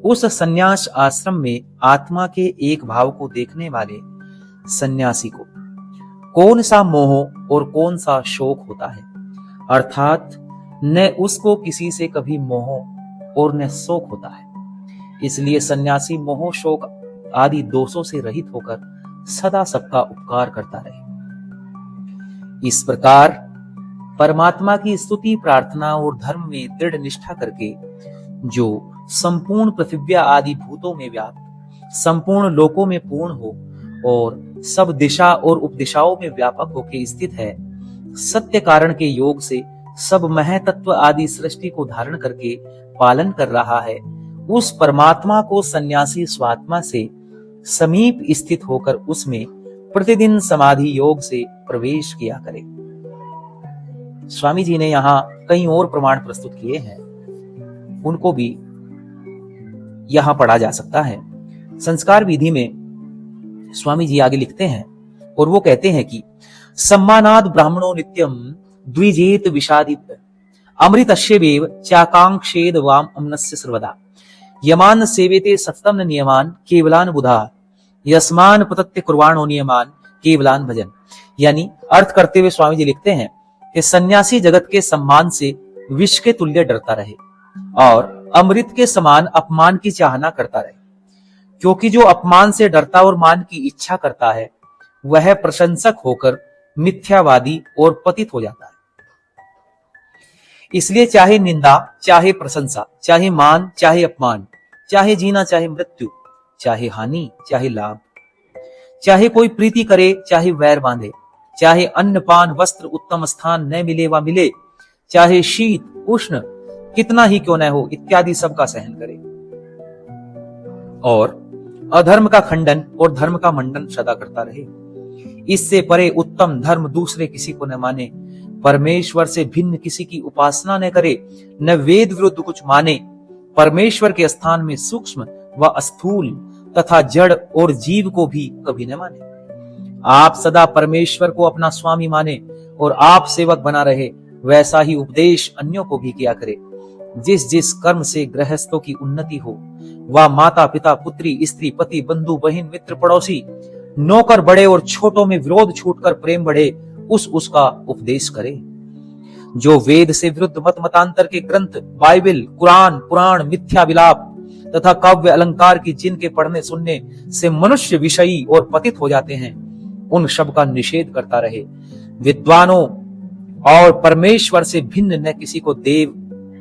उस सन्यास आश्रम में आत्मा के एक भाव को देखने वाले सन्यासी को कौन सा मोह और कौन सा शोक होता है, अर्थात न उसको किसी से कभी मोह और न शोक होता है। इसलिए सन्यासी मोह शोक आदि दोषों से रहित होकर सदा सबका उपकार करता रहे। इस प्रकार परमात्मा की स्तुति प्रार्थना और धर्म में दृढ़ निष्ठा करके जो संपूर्ण पृथ्वी आदि भूतों में व्याप्त, संपूर्ण लोकों में पूर्ण हो और सब दिशा और उपदिशाओं में व्यापक होकर स्थित है, सत्य कारण के योग से सब महतत्व आदि सृष्टि को धारण करके पालन कर रहा है, उस परमात्मा को सन्यासी स्वात्मा से समीप स्थित होकर उसमें प्रतिदिन समाधि योग से प्रवेश किया करे। स्वामी जी ने यहाँ कई और प्रमाण प्रस्तुत किए हैं, उनको भी यहां पढ़ा जा सकता है। संस्कार विधि में स्वामी जी आगे लिखते हैं और वो कहते हैं कि सम्मानाद ब्राह्मणो नित्यम द्विजेत विषादित अमृतस्येव चाकांक्षेद वाम अम्नस्य सर्वदा यमान सेवेते सत्तम नियमान केवलान बुधा यस्मान पतत्य कुर्वाणो नियमान केवलान भजन। यानी अर्थ करते हुए स्वामी जी लिखते हैं कि सन्यासी जगत के सम्मान से विष के तुल्य डरता रहे और अमृत के समान अपमान की चाहना करता रहे, क्योंकि जो अपमान से डरता और मान की इच्छा करता है वह प्रशंसक होकर मिथ्यावादी और पतित हो जाता है। इसलिए चाहे निंदा, चाहे प्रशंसा, चाहे मान, चाहे अपमान, चाहे जीना, चाहे मृत्यु, चाहे हानि, चाहे लाभ, चाहे कोई प्रीति करे, चाहे वैर बांधे, चाहे अन्न पान वस्त्र उत्तम स्थान न मिले व मिले, चाहे शीत उष्ण कितना ही क्यों न हो, इत्यादि सबका सहन करे और अधर्म का खंडन और धर्म का मंडन सदा करता रहे। इससे परे उत्तम धर्म दूसरे किसी को न माने, परमेश्वर से भिन्न किसी की उपासना न करे, न वेद विरुद्ध कुछ माने, परमेश्वर के स्थान में सूक्ष्म व स्थूल तथा जड़ और जीव को भी कभी न माने। आप सदा परमेश्वर को अपना स्वामी माने और आप सेवक बना रहे, वैसा ही उपदेश अन्यों को भी किया करे। जिस जिस कर्म से गृहस्थों की उन्नति हो, वह माता पिता पुत्री स्त्री पति बंधु बहन मित्र पड़ोसी नौकर बड़े और छोटों में विरोध छूटकर प्रेम बढ़े, उसका उपदेश करे। जो वेद से विरुद्ध मत मतांतर के ग्रंथ बाइबल कुरान पुराण मिथ्या विलाप तथा काव्य अलंकार की जिनके पढ़ने सुनने से मनुष्य विषयी और पतित हो जाते हैं, उन सब का निषेध करता रहे। विद्वानों और परमेश्वर से भिन्न न किसी को देव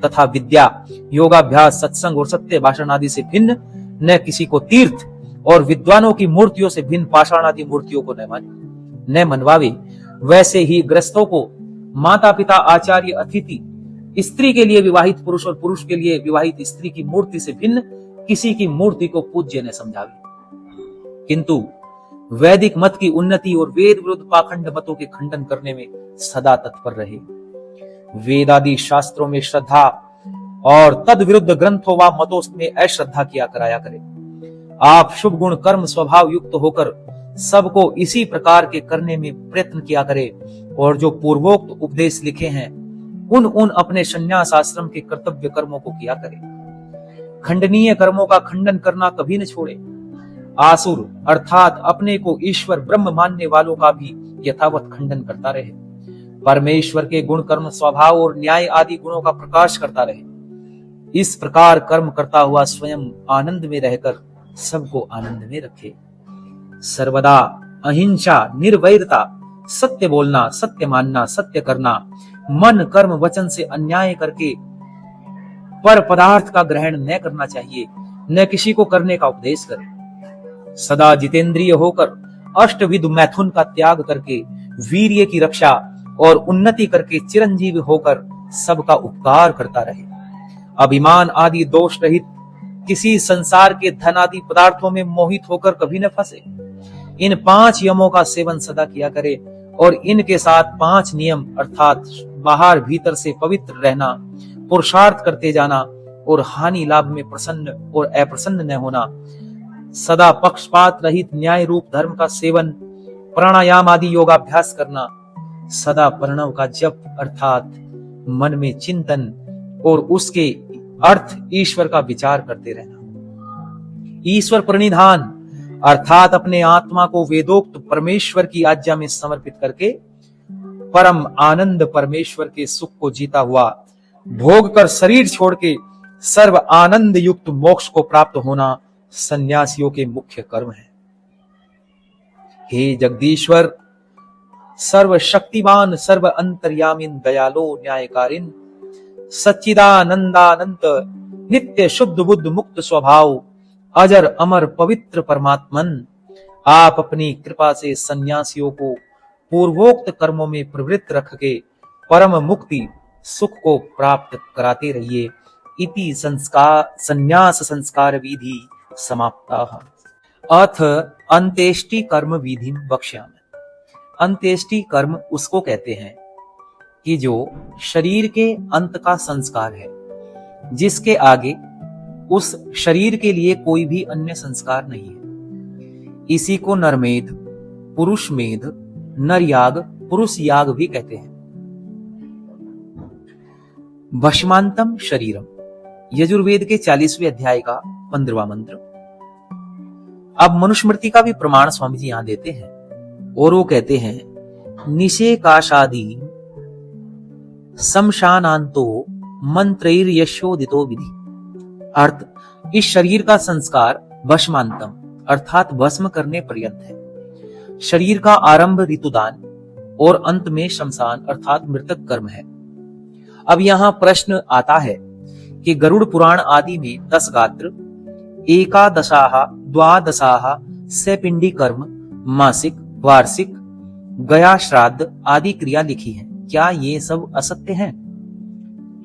तथा विद्या योगाभ्यास सत्संग और सत्य भाषण आदि से भिन्न न किसी को तीर्थ और विद्वानों की मूर्तियों से भिन्न पाषाण आदि मूर्तियों को न मनवावे। वैसे ही ग्रस्तों को माता पिता आचार्य अतिथि स्त्री के लिए विवाहित पुरुष और पुरुष के लिए विवाहित स्त्री की मूर्ति से भिन्न किसी की मूर्ति को पूज्य न समझावे, किंतु वैदिक मत की उन्नति और वेद विरुद्ध पाखंड मतों के खंडन करने में सदा तत्पर रहे। वेदादि शास्त्रों में श्रद्धा और तद विरुद्ध ग्रंथों व मतों में अश्रद्धा किया कराया करे। आप शुभ गुण कर्म स्वभाव युक्त होकर सबको इसी प्रकार के करने में प्रयत्न किया करे और जो पूर्वोक्त उपदेश लिखे हैं उन अपने संन्यास आश्रम के कर्तव्य कर्मों को किया करे। खंडनीय कर्मों का खंडन करना कभी न छोड़े। आसुर अर्थात अपने को ईश्वर ब्रह्म मानने वालों का भी यथावत खंडन करता रहे। परमेश्वर के गुण कर्म स्वभाव और न्याय आदि गुणों का प्रकाश करता रहे। इस प्रकार कर्म करता हुआ स्वयं आनंद में रहकर सबको आनंद में रखे। सर्वदा अहिंसा निर्वैरता सत्य बोलना सत्य मानना सत्य करना, मन कर्म वचन से अन्याय करके पर पदार्थ का ग्रहण न करना चाहिए, न किसी को करने का उपदेश करे। सदा जितेंद्रिय होकर अष्टविध मैथुन का त्याग करके वीर्य की रक्षा और उन्नति करके चिरंजीवी होकर सबका उपकार करता रहे। अभिमान आदि दोष रहित किसी संसार के धन आदि पदार्थों में मोहित होकर कभी न फंसे। इन 5 यमों का सेवन सदा किया करे और इनके साथ 5 नियम अर्थात बाहर भीतर से पवित्र रहना, पुरुषार्थ करते जाना और हानि लाभ में प्रसन्न और अप्रसन्न न होना, सदा पक्षपात रहित न्याय रूप धर्म का सेवन, प्राणायाम आदि योगाभ्यास करना, सदा प्रणव का जप अर्थात मन में चिंतन और उसके अर्थ ईश्वर का विचार करते रहना। ईश्वर प्रणिधान अर्थात अपने आत्मा को वेदोक्त परमेश्वर की आज्ञा में समर्पित करके परम आनंद परमेश्वर के सुख को जीता हुआ भोग कर शरीर छोड़ के सर्व आनंद युक्त मोक्ष को प्राप्त होना सन्यासियों के मुख्य कर्म है। हे जगदीश्वर, सर्वशक्तिमान सर्व अंतर्यामिन दयालो न्यायकारिन सच्चिदानंदानंत नित्य शुद्ध बुद्ध मुक्त स्वभाव अजर अमर पवित्र परमात्मन, आप अपनी कृपा से सन्यासियों को पूर्वोक्त कर्मों में प्रवृत्त रख के परम मुक्ति सुख को प्राप्त कराते रहिए। इति संन्यास संस्कार विधि समाप्ताः। अथ अंत्येष्टि कर्म विधि वक्ष्यामि। अंत्येष्टि कर्म उसको कहते हैं कि जो शरीर के अंत का संस्कार है, जिसके आगे उस शरीर के लिए कोई भी अन्य संस्कार नहीं है। इसी को नरमेध, पुरुष मेध, नर याग, पुरुष याग भी कहते हैं। भस्मांतम शरीरम, यजुर्वेद के 40वें अध्याय का 15वां मंत्र। अब मनुस्मृति का भी प्रमाण स्वामी जी यहां देते हैं और वो कहते हैं निषेकाशादि शमशानांतो मंत्रैर यशोदितो विधि। अर्थ, इस शरीर का संस्कार भस्मांतम अर्थात भस्म करने पर्यंत है। शरीर का आरंभ ऋतुदान और अंत में शमशान अर्थात मृतक कर्म है। अब यहां प्रश्न आता है कि गरुड़ पुराण आदि में 10 गात्र एकादशाह द्वादशाः सपिंडी कर्म, मासिक, वार्षिक, गया श्राद्ध आदि क्रिया लिखी है। क्या ये सब असत्य हैं?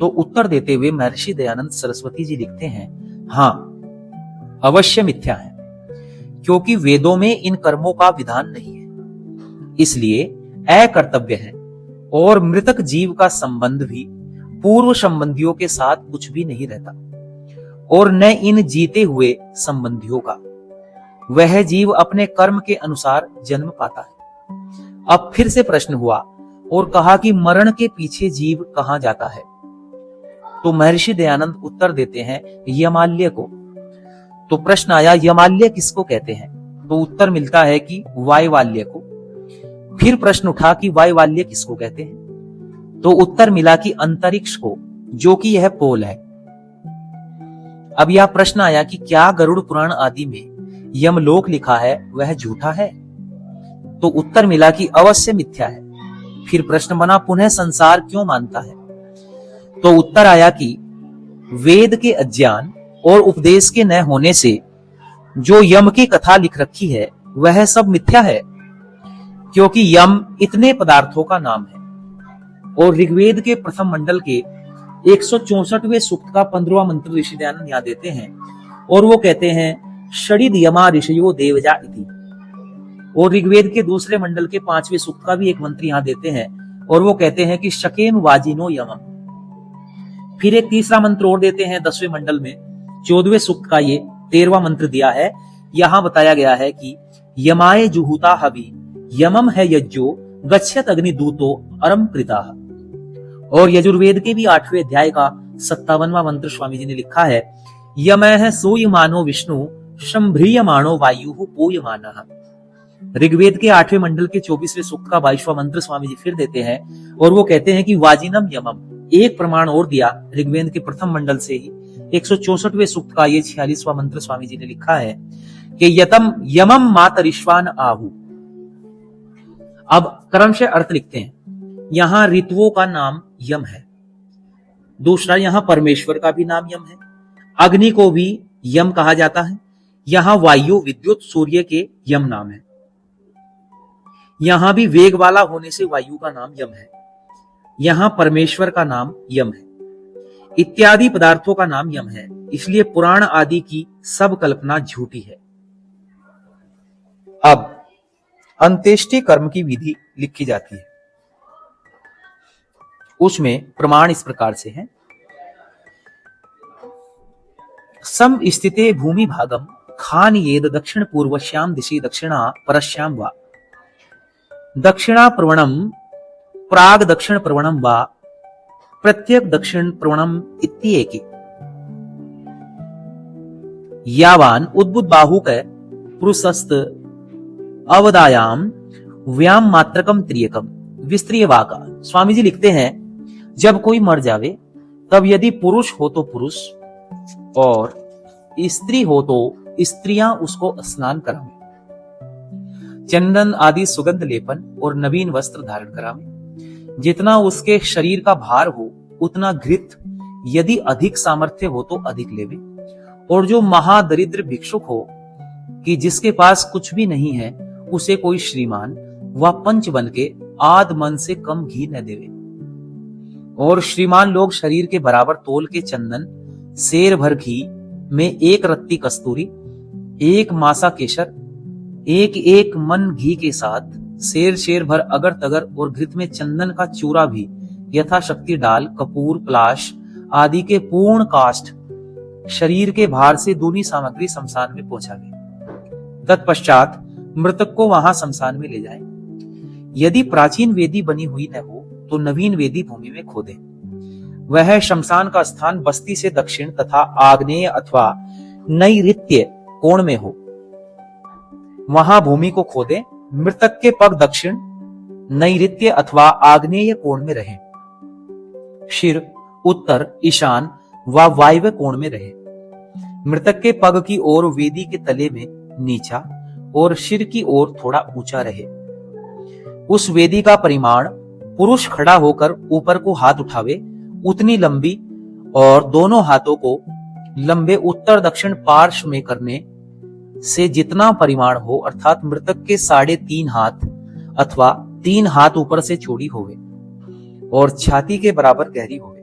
तो उत्तर देते हुए महर्षि दयानंद सरस्वती जी लिखते हैं, हाँ, अवश्य मिथ्या है, क्योंकि वेदों में इन कर्मों का विधान नहीं है, इसलिए अकर्तव्य है। और मृतक जीव का संबंध भी पूर्व संबंधियों के साथ कुछ भी नहीं रहता, और न इन जीते हुए संबंधियों का। वह जीव अपने कर्म के अनुसार जन्म पाता है। अब फिर से प्रश्न हुआ और कहा कि मरण के पीछे जीव कहां जाता है? तो महर्षि दयानंद उत्तर देते हैं, यमाल्य को। तो प्रश्न आया, यमाल्य किसको कहते हैं? तो उत्तर मिलता है कि वायवाल्य को। फिर प्रश्न उठा कि वायवाल्य किसको कहते हैं? तो उत्तर मिला कि अंतरिक्ष को, जो कि यह पोल है। अब यह प्रश्न आया कि क्या गरुड़ पुराण आदि में यमलोक लिखा है वह झूठा है? तो उत्तर मिला कि अवश्य मिथ्या है। फिर प्रश्न बना, पुनः संसार क्यों मानता है? तो उत्तर आया कि वेद के अज्ञान और उपदेश के न होने से जो यम की कथा लिख रखी है वह सब मिथ्या है, क्योंकि यम इतने पदार्थों का नाम है। और ऋग्वेद के प्रथम मंडल के 164वें सूक्त का 15वां मंत्र ऋषि दयानंद यहाँ देते हैं, और वो कहते हैं, षडिद यमा ऋषयो देवजा इति। और ऋग्वेद के दूसरे मंडल के 5वें सूक्त का भी एक मंत्र यहाँ देते हैं, और वो कहते हैं कि शकेम वाजिनो यमम। फिर एक तीसरा मंत्र और देते हैं 10वें मंडल में, 14वें सूक्त का ये 13वां मंत्र दिया है। यहां बताया गया है कि यमाए जुहुता हवि यमम है यज्जो गच्छत अग्निदूतो अरम कृता। और यजुर्वेद के भी 8वें अध्याय का 57वां मंत्र स्वामी जी ने लिखा है, यमः सूयमानो विष्णु संभ्रियमाणो वायु पूयमानः। ऋग्वेद के 8वें मंडल के 24वें सूक्त का 22वां मंत्र स्वामी जी फिर देते हैं, और वो कहते हैं कि वाजिनम यमम। एक प्रमाण और दिया ऋग्वेद के प्रथम मंडल से ही 164वें सूक्त का ये 46वां मंत्र स्वामी जी ने लिखा है कि यतम यमम मातरिश्वान आहु। अब क्रमश अर्थ लिखते हैं। यहां ऋतुओं का नाम यम है। दूसरा, यहां परमेश्वर का भी नाम यम है। अग्नि को भी यम कहा जाता है। यहां वायु, विद्युत, सूर्य के यम नाम है। यहां भी वेग वाला होने से वायु का नाम यम है। यहां परमेश्वर का नाम यम है। इत्यादि पदार्थों का नाम यम है। इसलिए पुराण आदि की सब कल्पना झूठी है। अब अंत्येष्टि कर्म की विधि लिखी जाती है। उसमें प्रमाण इस प्रकार से है, सम स्थिते भूमि भागम खान येद दक्षिण पूर्वश्याम दिशि दक्षिणा परश्याम वा दक्षिणा प्रवणम प्राग दक्षिण प्रवणम वा प्रत्येक दक्षिण प्रवणम इत्येके यावान उद्भुत बाहुक पुरुषस्त अवदायाम व्याम मात्रकम त्रियकम विस्त्रीय वाका। स्वामी जी लिखते हैं, जब कोई मर जावे तब यदि पुरुष हो तो पुरुष और स्त्री हो तो स्त्रियां उसको स्नान करावें, चंदन आदि सुगंध लेपन और नवीन वस्त्र धारण करावें। जितना उसके शरीर का भार हो उतना घृत, यदि अधिक सामर्थ्य हो तो अधिक लेवे। और जो महादरिद्र भिक्षुक हो कि जिसके पास कुछ भी नहीं है, उसे कोई श्रीमान व पंच बन के आध मन से कम घी न देवे। और श्रीमान लोग शरीर के बराबर तोल के चंदन, सेर भर घी में एक रत्ती कस्तूरी, एक मासा केसर, एक एक मन घी के साथ शेर शेर भर अगर तगर और घृत में चंदन का चूरा भी यथाशक्ति डाल कपूर, प्लाश आदि के पूर्ण काष्ठ शरीर के भार से दूनी सामग्री शमशान में पहुंचावे। तत्पश्चात मृतक को वहां शमशान में ले जाए। यदि प्राचीन वेदी बनी हुई न हो तो नवीन वेदी भूमि में खोदे। वह शमशान का स्थान बस्ती से दक्षिण तथा आग्नेय अथवा नैऋत्य कोण में हो। वहां भूमि को खोदे। मृतक के पग दक्षिण, नैऋत्य अथवा आग्नेय कोण में रहे। सिर उत्तर, ईशान व वायव्य कोण में रहे। मृतक के पग की ओर वेदी के तले में नीचा और सिर की ओर थोड़ा ऊंचा रहे। उस वेदी का परिमाण पुरुष खड़ा होकर ऊपर को हाथ उठावे उतनी लंबी और दोनों हाथों को लंबे उत्तर दक्षिण पार्श्व में करने से जितना परिमाण हो, अर्थात मृतक के 3.5 हाथ अथवा 3 हाथ ऊपर से चौड़ी होवे और छाती के बराबर गहरी होवे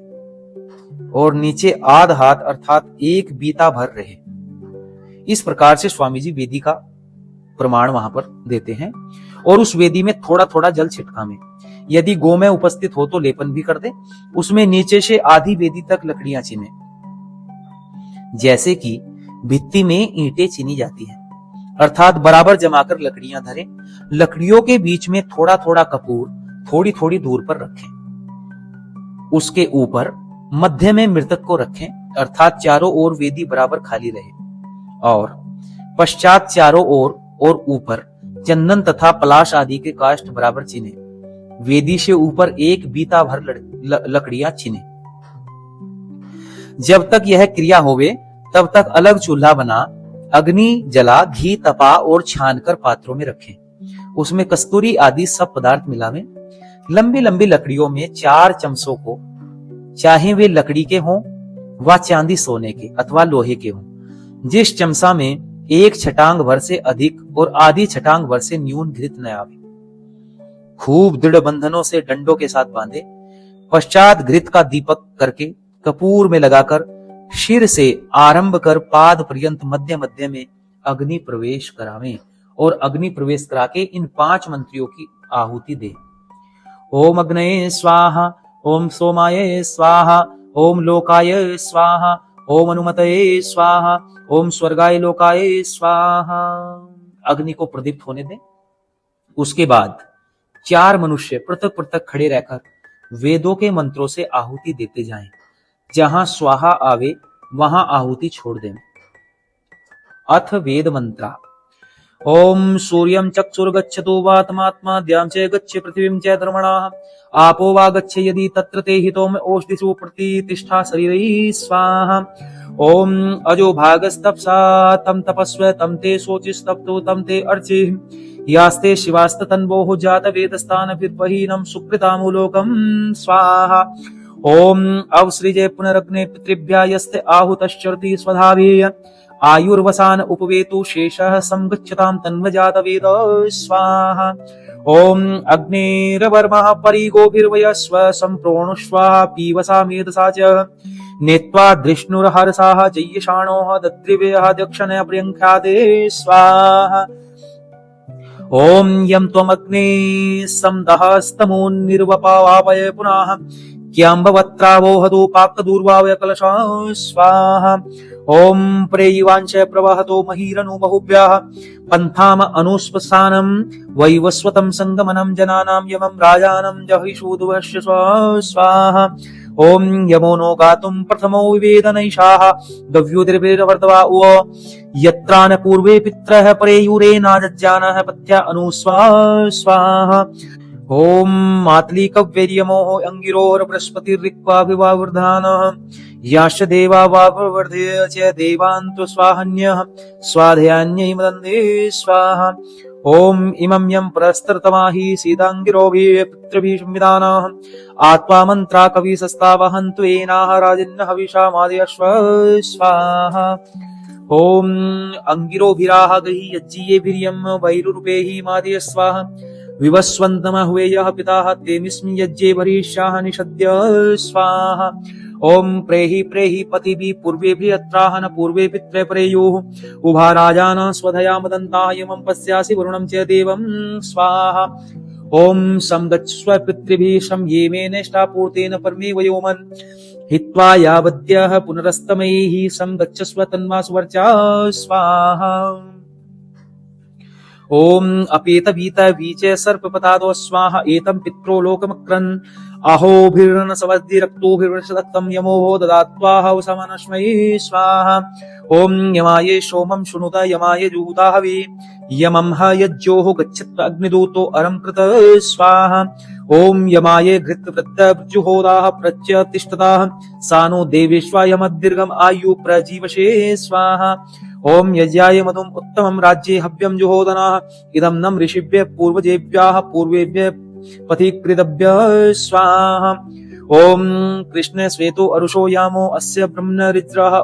और नीचे आध हाथ अर्थात 1 बीता भर रहे। इस प्रकार से स्वामी जी वेदी का प्रमाण वहां पर देते हैं और उस वेदी में थोड़ा थोड़ा जल छिटकावे। यदि गोमय उपस्थित हो तो लेपन भी कर दे। उसमें नीचे से आधी वेदी तक लकड़ियां चिने, जैसे कि भित्ति में ईंटें चीनी जाती हैं, अर्थात बराबर जमाकर लकड़ियां धरे। लकड़ियों के बीच में थोड़ा थोड़ा कपूर थोड़ी थोड़ी दूर पर रखें। उसके ऊपर मध्य में मृतक को रखें, अर्थात चारों ओर वेदी बराबर खाली रहे और पश्चात चारों ओर और ऊपर चंदन तथा पलाश आदि के काष्ठ बराबर चिने। वेदी से ऊपर 1 बीता भर लकड़ियां चिने। जब तक यह क्रिया होवे तब तक अलग चूल्हा बना, अग्नि जला, घी तपा और छानकर पात्रों में रखें। उसमें कस्तूरी आदि सब पदार्थ मिलावें। लंबी लंबी लकड़ियों में 4 चमचों को, चाहे वे लकड़ी के हों व चांदी सोने के अथवा लोहे के हों, जिस चमचा में 1 छटांग भर से अधिक और आधी छटांग भर से न्यून घृत न आवे, खूब दृढ़ बंधनों से डंडों के साथ बांधे। पश्चात घृत का दीपक करके कपूर में लगाकर शिर से आरंभ कर पाद पर्यंत मध्य मध्य में अग्नि प्रवेश करावें और अग्नि प्रवेश करा के इन 5 मंत्रियों की आहुति दे। ओम अग्नये स्वाहा, ओम सोमाय स्वाहा, ओम लोकाय स्वाहा, ओम अनुमतये स्वाहा, ओम स्वर्गाय लोकाय स्वाहा। अग्नि को प्रदीप्त होने दें। उसके बाद 4 मनुष्य पृथक पृथक खड़े रहकर वेदों के मंत्रों से आहुति देते जाएं। जहां स्वाहा आवे वहां आहुति छोड़ दें। अथ वेद मंत्रा। ओम सूर्यं चक्षुर्गच्छतु वातमात्मा द्यां च गच्छ पृथिवीं च धर्मणाः आपो वा गच्छ यदि तत्र ते हितोम ओष्ठिषु प्रतिष्ठा शरीरै स्वाहा। ओम अजो भागस्तपसा तम तपस्व तम ते शोचिस्तप्तो तम ते अर्चि यास्ते शिवास्त तन्वोः जात वेदस्थान विद्वहीनं सुकृतामुलोकं स्वाहा। ओम अवसृजे पुनरग्ने पितृभ्या यस्ते आहुतश्चरति स्वधाभिः आयुर्वसान उपवेतु शेषः संगच्छतां तन्वजात वेद स्वाहा। ओम अग्नेरवर्मः परिगोभिर्वयस्व सम्प्रोणुष्व पीवसा मेधसा च नेत्वा धृष्णुर्हर्षाः जय्यशाणोः दद्रिवेयः दक्षिणे प्रियङ्ख्याते स्वाहा। ओम यं त्वमग्ने समदहस्तमोन्निर्वपावय पुनः क्यांबवत्रावोहतो पाक्तदूर्वावय कलशः स्वाहा। ओम प्रेयिवांश प्रवहतो महीरनु बहुभ्यः पंथाम अनुस्पसानं वैवस्वतं संगमनं जनानां यमं राजानं जहिषूदुवश्य स्वाहा। ओम यमो नो गातुं प्रथमो विवेदनैषाः गव्योतिर्भिर्वर्तवा उव यत्रान पूर्वे पित्रः परेयुरेनाजज्जानः पथ्या अनुस्वा स्वाहा। ओम मातली कव्यर्यमोह अंगिरोर बृहस्पतिर्रिक्वाभिवावृधानः याश्च देवा वावर्धेय च देवान्तो स्वाहन्यः स्वाध्यान्यै मदन्ते स्वाहा। ओम इमं यं प्रस्तरतमाहि सीतांगिरोभिः पितृभिः संविदानः आत्मा मंत्रा कविसस्तावहन्तु येनाः राजन्नः हविषा मादयश्व स्वाहा। ओम अंगिरोभिराह गहि यज्ञियेभिर्यं वैरुरुपेहि मादय स्वाहा। विवस्वन्तमः हुवेयः पिताः तेमिस्मिन् यज्ञे वरिष्याः निषद्य स्वाहा। ओम प्रेहि प्रेहि पतिभिः पूर्वेभिः अत्राह न पूर्वे पित्रे परेयुः उभा राजानः स्वधया मदन्ताः यमं पश्यासि वरुणं च देवं स्वाहा। ओम संगच्छस्व पितृभिः शं येमेनेष्टापूर्तेन परमे वयोमन् हित्वा यावद्यः पुनरस्तमैः संगच्छस्व तन्वासु वर्चा स्वाहा। ओम अपेत भीत वीचे सर्पपतादो स्वाहा। एतं पित्रो लोकमक्रन् अहोभिर्न सवद्दि रक्तोभिर्वशदत्तं यमो ददात्वाह समनस्मै स्वाहा। ओम यमाये सोमं शुनुत यमाये जुहुता हवि यमं ह यज्ञोः गच्छत् अग्निदूतो अरं कृत स्वाहा। ओम यमाये घृतवृद्धजुहोदाः प्रत्यतिष्ठताः सानो देवेष्वायमद्दीर्घम् आयु प्रजीवशे स्वाहा। ओम यज्ञाय मधुम उत्तमं राज्ये हव्यं जुहोदनाः इदं नम ऋषिभ्यः पूर्वजेभ्यः पूर्वेभ्यः पथिकृतभ्यः स्वाहा। ओम कृष्ण श्वेतो अरुषो यामो अस्य ब्रह्मणरिद्रः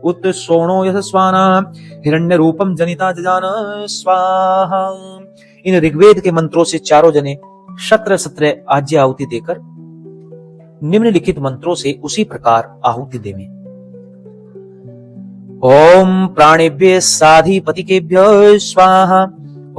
उत सोणो यशस्वाना हिरण्य रूपम जनिता जजान स्वाहा। इन ऋग्वेद के मंत्रों से चारों जने 17 आज्य आहुति देकर निम्नलिखित मंत्रों से उसी प्रकार आहुति देवे। ओम प्राणेभ्य साधिपतिकेभ्य स्वाहा।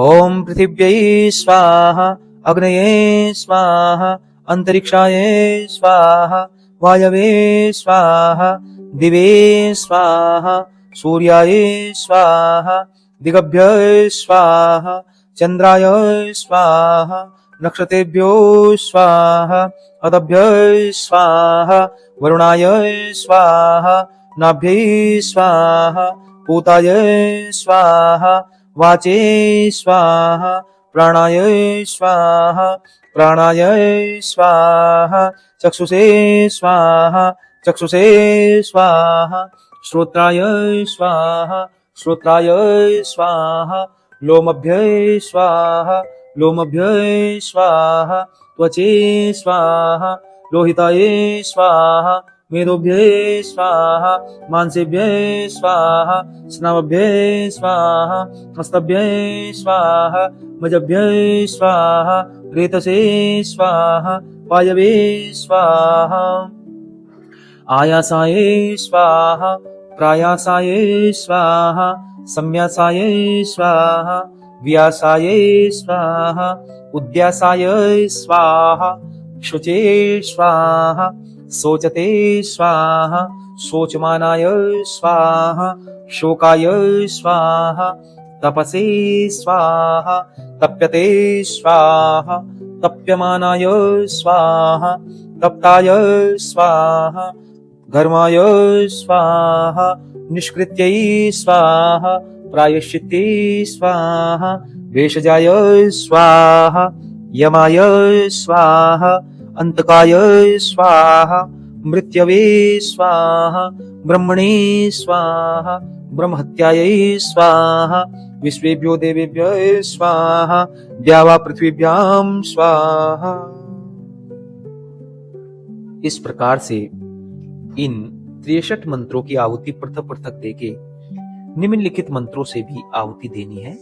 ओम पृथिव्यै स्वाहा। अग्नये स्वाहा। अंतरिक्षाय स्वाहा। वायवे स्वाहा। दिवे स्वाहा। सूर्याय स्वाहा। दिगभ्य स्वाहा। चंद्राय स्वाहा। नक्षत्रेभ्यो स्वाहा। अदभ्य स्वाहा। वरुणाय स्वाहा। नाभ्यै स्वाहा। पूताय स्वाहा। वाचे स्वाहा। प्राणाय स्वाहा। प्राणाय स्वाहा। चक्षुषे स्वाहा। चक्षुषे स्वाहा। श्रोत्राय स्वाहा। श्रोत्राय स्वाहा। लोमभ्य स्वाहा। लोमभ्य स्वाहा। त्वचे स्वाहा। लोहिताय स्वाहा। मेदोभ्य स्वाहा। मांसेभ्य स्वाहा। स्नावभ्य स्वाहा। मस्तभ्य स्वाहा। मजभ्य स्वाहा। रेतसे स्वाहा। वायवे स्वाहा। आयासाय स्वाहा। प्रायासाय स्वाहा। सम्यासाय स्वाहा। व्यासाय स्वाहा। उद्यासाय स्वाहा। शुचे स्वाहा। शोचते स्वाहा। शोचमानाय स्वाहा। शोकाय स्वाहा। तपसे स्वाहा। तप्यते स्वाहा। तप्यमानाय स्वाहा। तप्ताय स्वाहा। घर्माय स्वाहा। निष्कृत्यै स्वाहा। प्रायश्चित्ते स्वाहा। भेषजाय स्वाहा। यमाय स्वाहा। अंतकाय स्वाहा। मृत्यवे स्वाहा। ब्रह्मणे स्वाहा। ब्रह्महत्यायै स्वाहा। विश्वेभ्यो देवेभ्यो स्वाहा। द्यावा पृथ्वीभ्याम स्वाहा। इस प्रकार से इन 63 मंत्रों की आहुति पृथक पृथक देके निम्नलिखित मंत्रों से भी आहुति देनी है।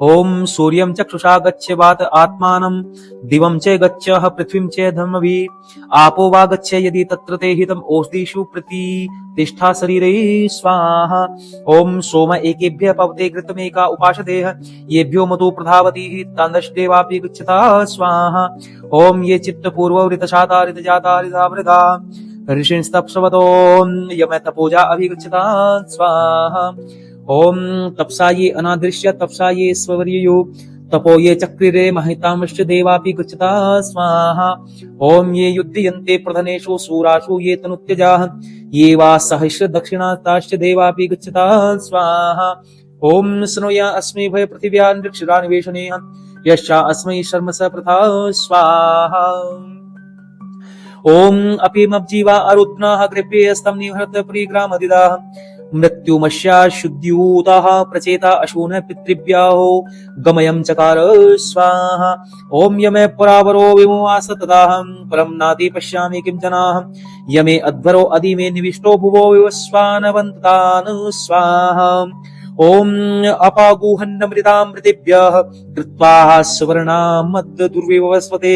ओम सूर्यं चक्षुषा गच्छ वात आत्मानं दिवं च गच्छ पृथ्वीं च धर्मभि आपो वा गच्छ यदि तत्र ते हितम् ओषधीषु प्रतिष्ठा शरीरे स्वाहा। ओम सोम एकेभ्यः पवते घृतमेका उपासतेः येभ्यो मधु प्रधावति तान्दश देवापि गच्छता स्वाहा। ओम ये चित्त पूर्व ऋतशाता ऋतजाता ऋतावृता ऋषिंस्तप्सवतो यम तपोजा अभिगच्छता स्वाहा। ओम तपसा ये अनादृश्य तपसा ये स्ववर्यो तपो ये चक्रिरे महितामश्च देवापि गच्छता स्वाहा। ओम ये युध्यन्ते प्रधनेषु सूरासु ये तनुत्यजाः ये वा सहस्र दक्षिणास्ताश्च देवापि गच्छता स्वाहा। ओम स्नुया अस्मै भय पृथिव्यां वृक्षरानिवेशने यश्चा अस्मै शर्म स प्रथा स्वाहा। ओम अपिमब्जीवा अरुद्नाः गृभ्ये स्तम् निहृत परिग्रामदिदाः मृत्युमस्या शुद्ध्यूताः प्रचेता अशून पितृभ्याहो गमयं चकार स्वाहा। ओम यमे परावरो विमुवास तदाहं परं नाति पश्यामि किं जनाः यमे अध्वरो अधिमे निविष्टो भुवो विवस्वानवन्तान् स्वाहा। ओम अपागुहन्नमृतामृतेभ्यः कृत्वा सुवर्णां मद् दुर्विवस्वते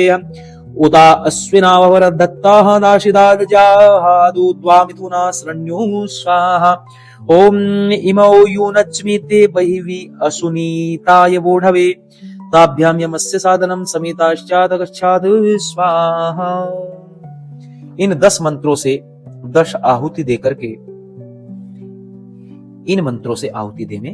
उता अश्विनाववर दत्ताः दाशिदादजाः दूत्वा मिथुना शरण्यो स्वाहा। ओम इमौ यूनच्मीते बहिवि असुनीताय वोढवे ताभ्यां यमस्य साधनं समेताश्चात् गच्छात् स्वाहा। इन 10 मंत्रों से 10 आहुति देकर के इन मंत्रों से आहुति देने।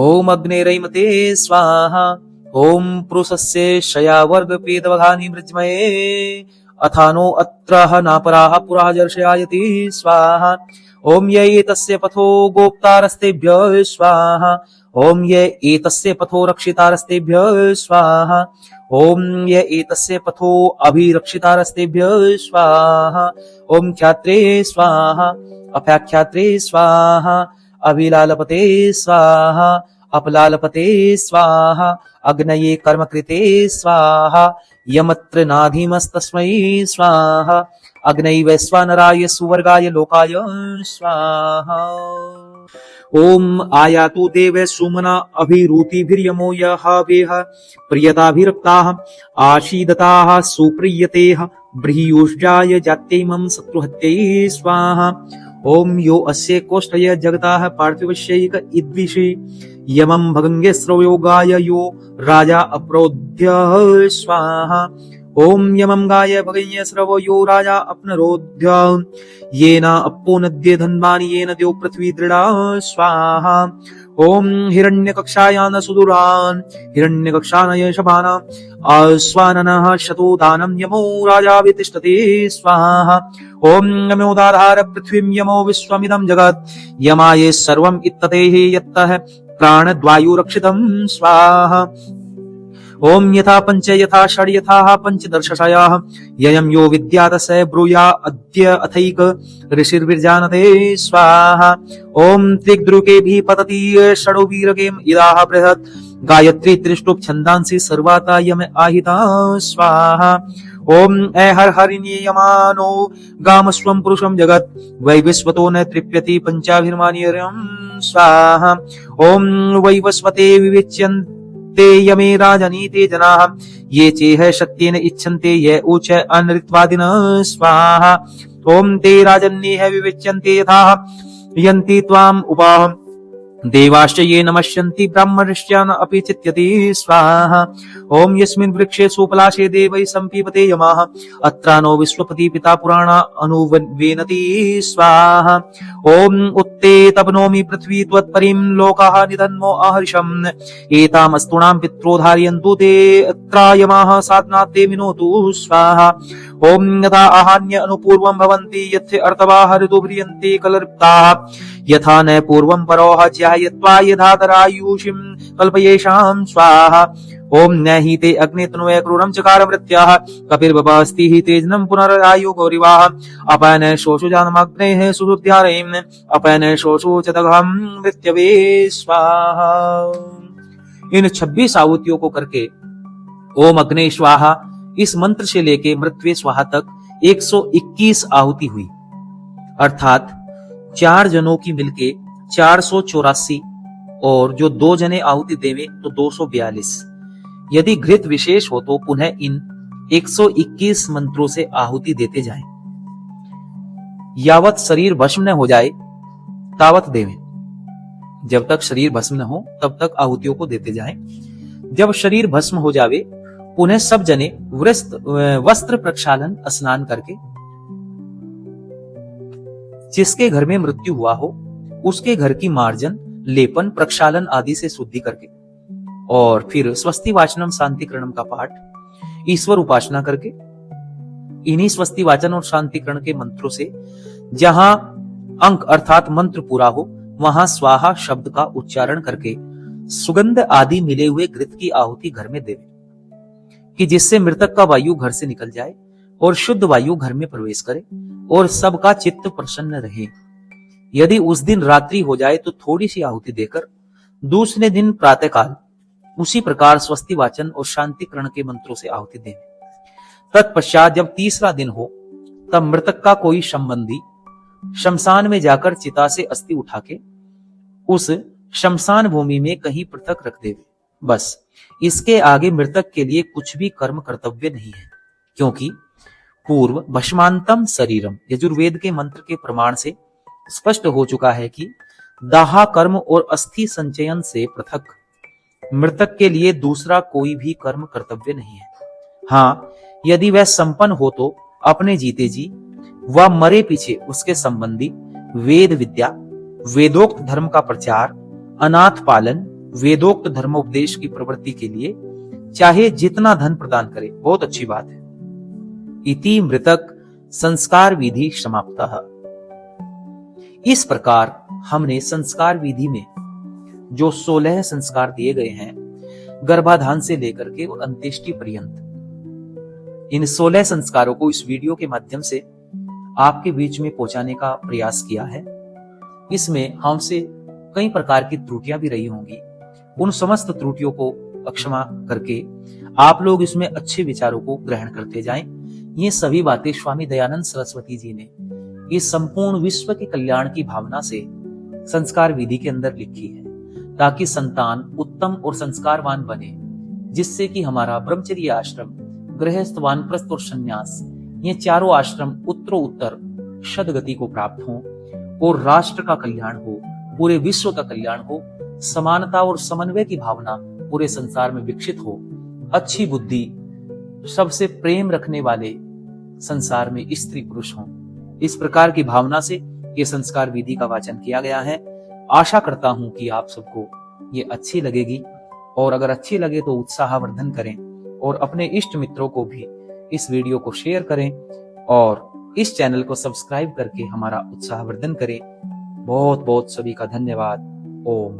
ओम अग्नेरैमते स्वाहा। ओम पुरुषस्य शयावर्ग पेदवघानि मृज्मये अथानो अत्रः नापराः पुरः जर्षयायति स्वाहा। ओम ये एतस्य पथो गोप्तारस्तेभ्यः स्वाहा। ओम ये एतस्य पथो रक्षितारस्तेभ्यः स्वाहा। ओम ये एतस्य पथो अभिरक्षितारस्तेभ्यः स्वाहा। ओम ख्यात्रे स्वाहा। अप्याख्यात्रे स्वाहा। अभिलालपते स्वाहा। अपलालपते स्वाहा। अग्नये कर्मकृते स्वाहा। यमत्र नाधिमस्तस्मै स्वाहा। अग्नये वैश्वानराय सुवर्गाय लोकाय स्वाहा। ओम आयातु देव सुमना अभिरूतिभिर्यमो यः वेह प्रियताभिरक्ताः आशीदताः सुप्रीयतेः ब्रीयूषाय जात्यैमं शत्रुहत्यै स्वाहा। ओम यो अस्य कोष्ठय जगताः पार्थिवस्यैक इद्विषे यमं भगंगे श्रवयोगाय यो राजा अप्रोध्य स्वाहा। ओम यमं गाय भगंगे श्रवो यो राजा अपनरोध्य येन अपो नद्ये धन्वानि येन देव पृथ्वी दृढ़ा स्वाहा। ओम हिरण्यकक्षायान सुदुरान् हिरण्यकक्षानय शभाना आस्वाननः शतोदानं यमो राजा वितिष्ठते स्वाहा। ओम यमोदाधार पृथ्वीं यमो विश्वमिदं जगत् यमाये सर्वम् इत्ततेः यत्तः प्राणद्वायुरक्षितं स्वाहा। ओम यथा पंच यथा षड् यथा पंचदर्शशयाः ययं यो विद्यात् स ब्रूया अद्य अथैक ऋषिर्विजानते स्वाहा। ओम त्रिग्द्रुकेभिः पतति षडो वीरकेम इदाः बृहत् गायत्री त्रिष्टुप् छन्दांसि सर्वाता यम आहिता स्वाहा। ओम ऐहर हरिनियमानो गामस्वं पुरुषं जगत् वैवस्वतो न तृप्यति पंचाभिर्मानियरं स्वाहा। ओम वैवस्वते विविच्यन्ते ते यमे राजनीते जनाः ये चेह शक्तेन इच्छन्ते ये ऊच अनृत्वादिनः स्वाहा। ओम ते राजन्येह विविच्यन्ते यथा यन्ति त्वाम् उपाः देवाश्च ये नमस्यन्ति ब्राह्मणश्चान अपि चित्यते स्वाहा। ओम यस्मिन् वृक्षे सुपलाशे देवैः सम्पीपते यमाः अत्रानो विश्वपति पिता पुराणा अनुवेनति स्वाहा। ओम उत्ते तपनोमि पृथ्वी त्वत्परिं लोकाः निधन्मो आहर्षम् एतामस्तूणां पित्रो धारयन्तु ते अत्रायमाः साधना ते विनोतु स्वाहा। ओम यथा आहान्य अनुपूर्वं भवन्ति यथा अर्तवाः ऋतुभ्रियन्ते कलर्पिताः यथा न पूर्वं परोः ज्यायत्वा यथा तरायुषिं कल्पयेषां स्वाहा। ओम न हि ते अग्ने तनुवे क्रूरं चकार मृत्याः कपिर्बभास्ति हि तेजनं पुनरायु गौरिवाः अपयन शोषु जानमग्नेः सुदुद्यारयिम् अपयन शोषु च दघं मृत्यवे स्वाहा। इन 26 आहुतियों को करके ओम अग्ने स्वाहा इस मंत्र से लेके मृत्वे स्वाहा तक 121 आहुति हुई, अर्थात 4 जनों की मिलके 484 और जो 2 जने आहुति देवे तो 242। यदि घृत विशेष हो तो पुनः इन 121 मंत्रों से आहुति देते जाएं। यावत शरीर भस्म न हो जाए तावत देवें। जब तक शरीर भस्म न हो तब तक आहुतियों को देते जाएं। जब शरीर भस्म हो जावे पुनः सब जने वस्त्र प्रक्षालन स्नान करके जिसके घर में मृत्यु हुआ हो उसके घर की मार्जन लेपन प्रक्षालन आदि से शुद्धि करके और फिर स्वस्ति वाचनम शांतिकरणम का पाठ ईश्वर उपासना करके इन्हीं स्वस्ति वाचन और शांतिकरण के मंत्रों से जहां अंक अर्थात मंत्र पूरा हो वहां स्वाहा शब्द का उच्चारण करके सुगंध आदि मिले हुए घृत की आहुति घर में देवे कि जिससे मृतक का वायु घर से निकल जाए और शुद्ध वायु घर में प्रवेश करे और सबका चित्त प्रसन्न रहे। यदि उस दिन रात्रि हो जाए तो थोड़ी सी आहुति देकर दूसरे दिन प्रातःकाल उसी प्रकार स्वस्ति वाचन और शांतिकरण के मंत्रों से आहुति दें। तत्पश्चात जब तीसरा दिन हो तब मृतक का कोई संबंधी शमशान में जाकर चिता से अस्थि उठा के उस शमशान भूमि में कहीं पृथक रख देवे। बस इसके आगे मृतक के लिए कुछ भी कर्म कर्तव्य नहीं है, क्योंकि पूर्व भस्मांतम शरीरम यजुर्वेद के मंत्र के प्रमाण से स्पष्ट हो चुका है कि दाह कर्म और अस्थि संचयन से पृथक मृतक के लिए दूसरा कोई भी कर्म कर्तव्य नहीं है। हाँ, यदि वह संपन्न हो तो अपने जीते जी व मरे पीछे उसके संबंधी वेद विद्या, वेदोक्त धर्म का प्रचार, अनाथ पालन, वेदोक्त धर्मोपदेश की प्रवृत्ति के लिए चाहे जितना धन प्रदान करे, बहुत अच्छी बात है। इति मृतक संस्कार विधि समाप्तः। इस प्रकार हमने संस्कार विधि में जो 16 संस्कार दिए गए हैं गर्भाधान से लेकर के और अंत्येष्टि पर्यंत, इन 16 संस्कारों को इस वीडियो के माध्यम से आपके बीच में पहुंचाने का प्रयास किया है। इसमें हमसे कई प्रकार की त्रुटियां भी रही होंगी। उन समस्त त्रुटियों को क्षमा करके आप लोग इसमें अच्छे विचारों को ग्रहण करते जाएं, ये सभी बातें स्वामी दयानंद सरस्वती जी ने ये संपूर्ण विश्व के कल्याण की भावना से संस्कार विधि के अंदर लिखी है, ताकि संतान उत्तम और संस्कारवान बने, जिससे कि हमारा ब्रह्मचर्य आश्रम, गृहस्थ, वानप्रस्थ और संन्यास, ये चारों आश्रम उत्तरोत्तर सद्गति को प्राप्त हो और राष्ट्र का कल्याण हो, पूरे विश्व का कल्याण हो, समानता और समन्वय की भावना पूरे संसार में विकसित हो, अच्छी बुद्धि, सबसे प्रेम रखने वाले संसार में स्त्री पुरुष हों। इस प्रकार की भावना से ये संस्कार विधि का वाचन किया गया है। आशा करता हूं कि आप सबको ये अच्छी लगेगी, और अगर अच्छी लगे तो उत्साहवर्धन करें और अपने इष्ट मित्रों को भी इस वीडियो को शेयर करें और इस चैनल को सब्सक्राइब करके हमारा उत्साहवर्धन करें। बहुत बहुत सभी का धन्यवाद। ओम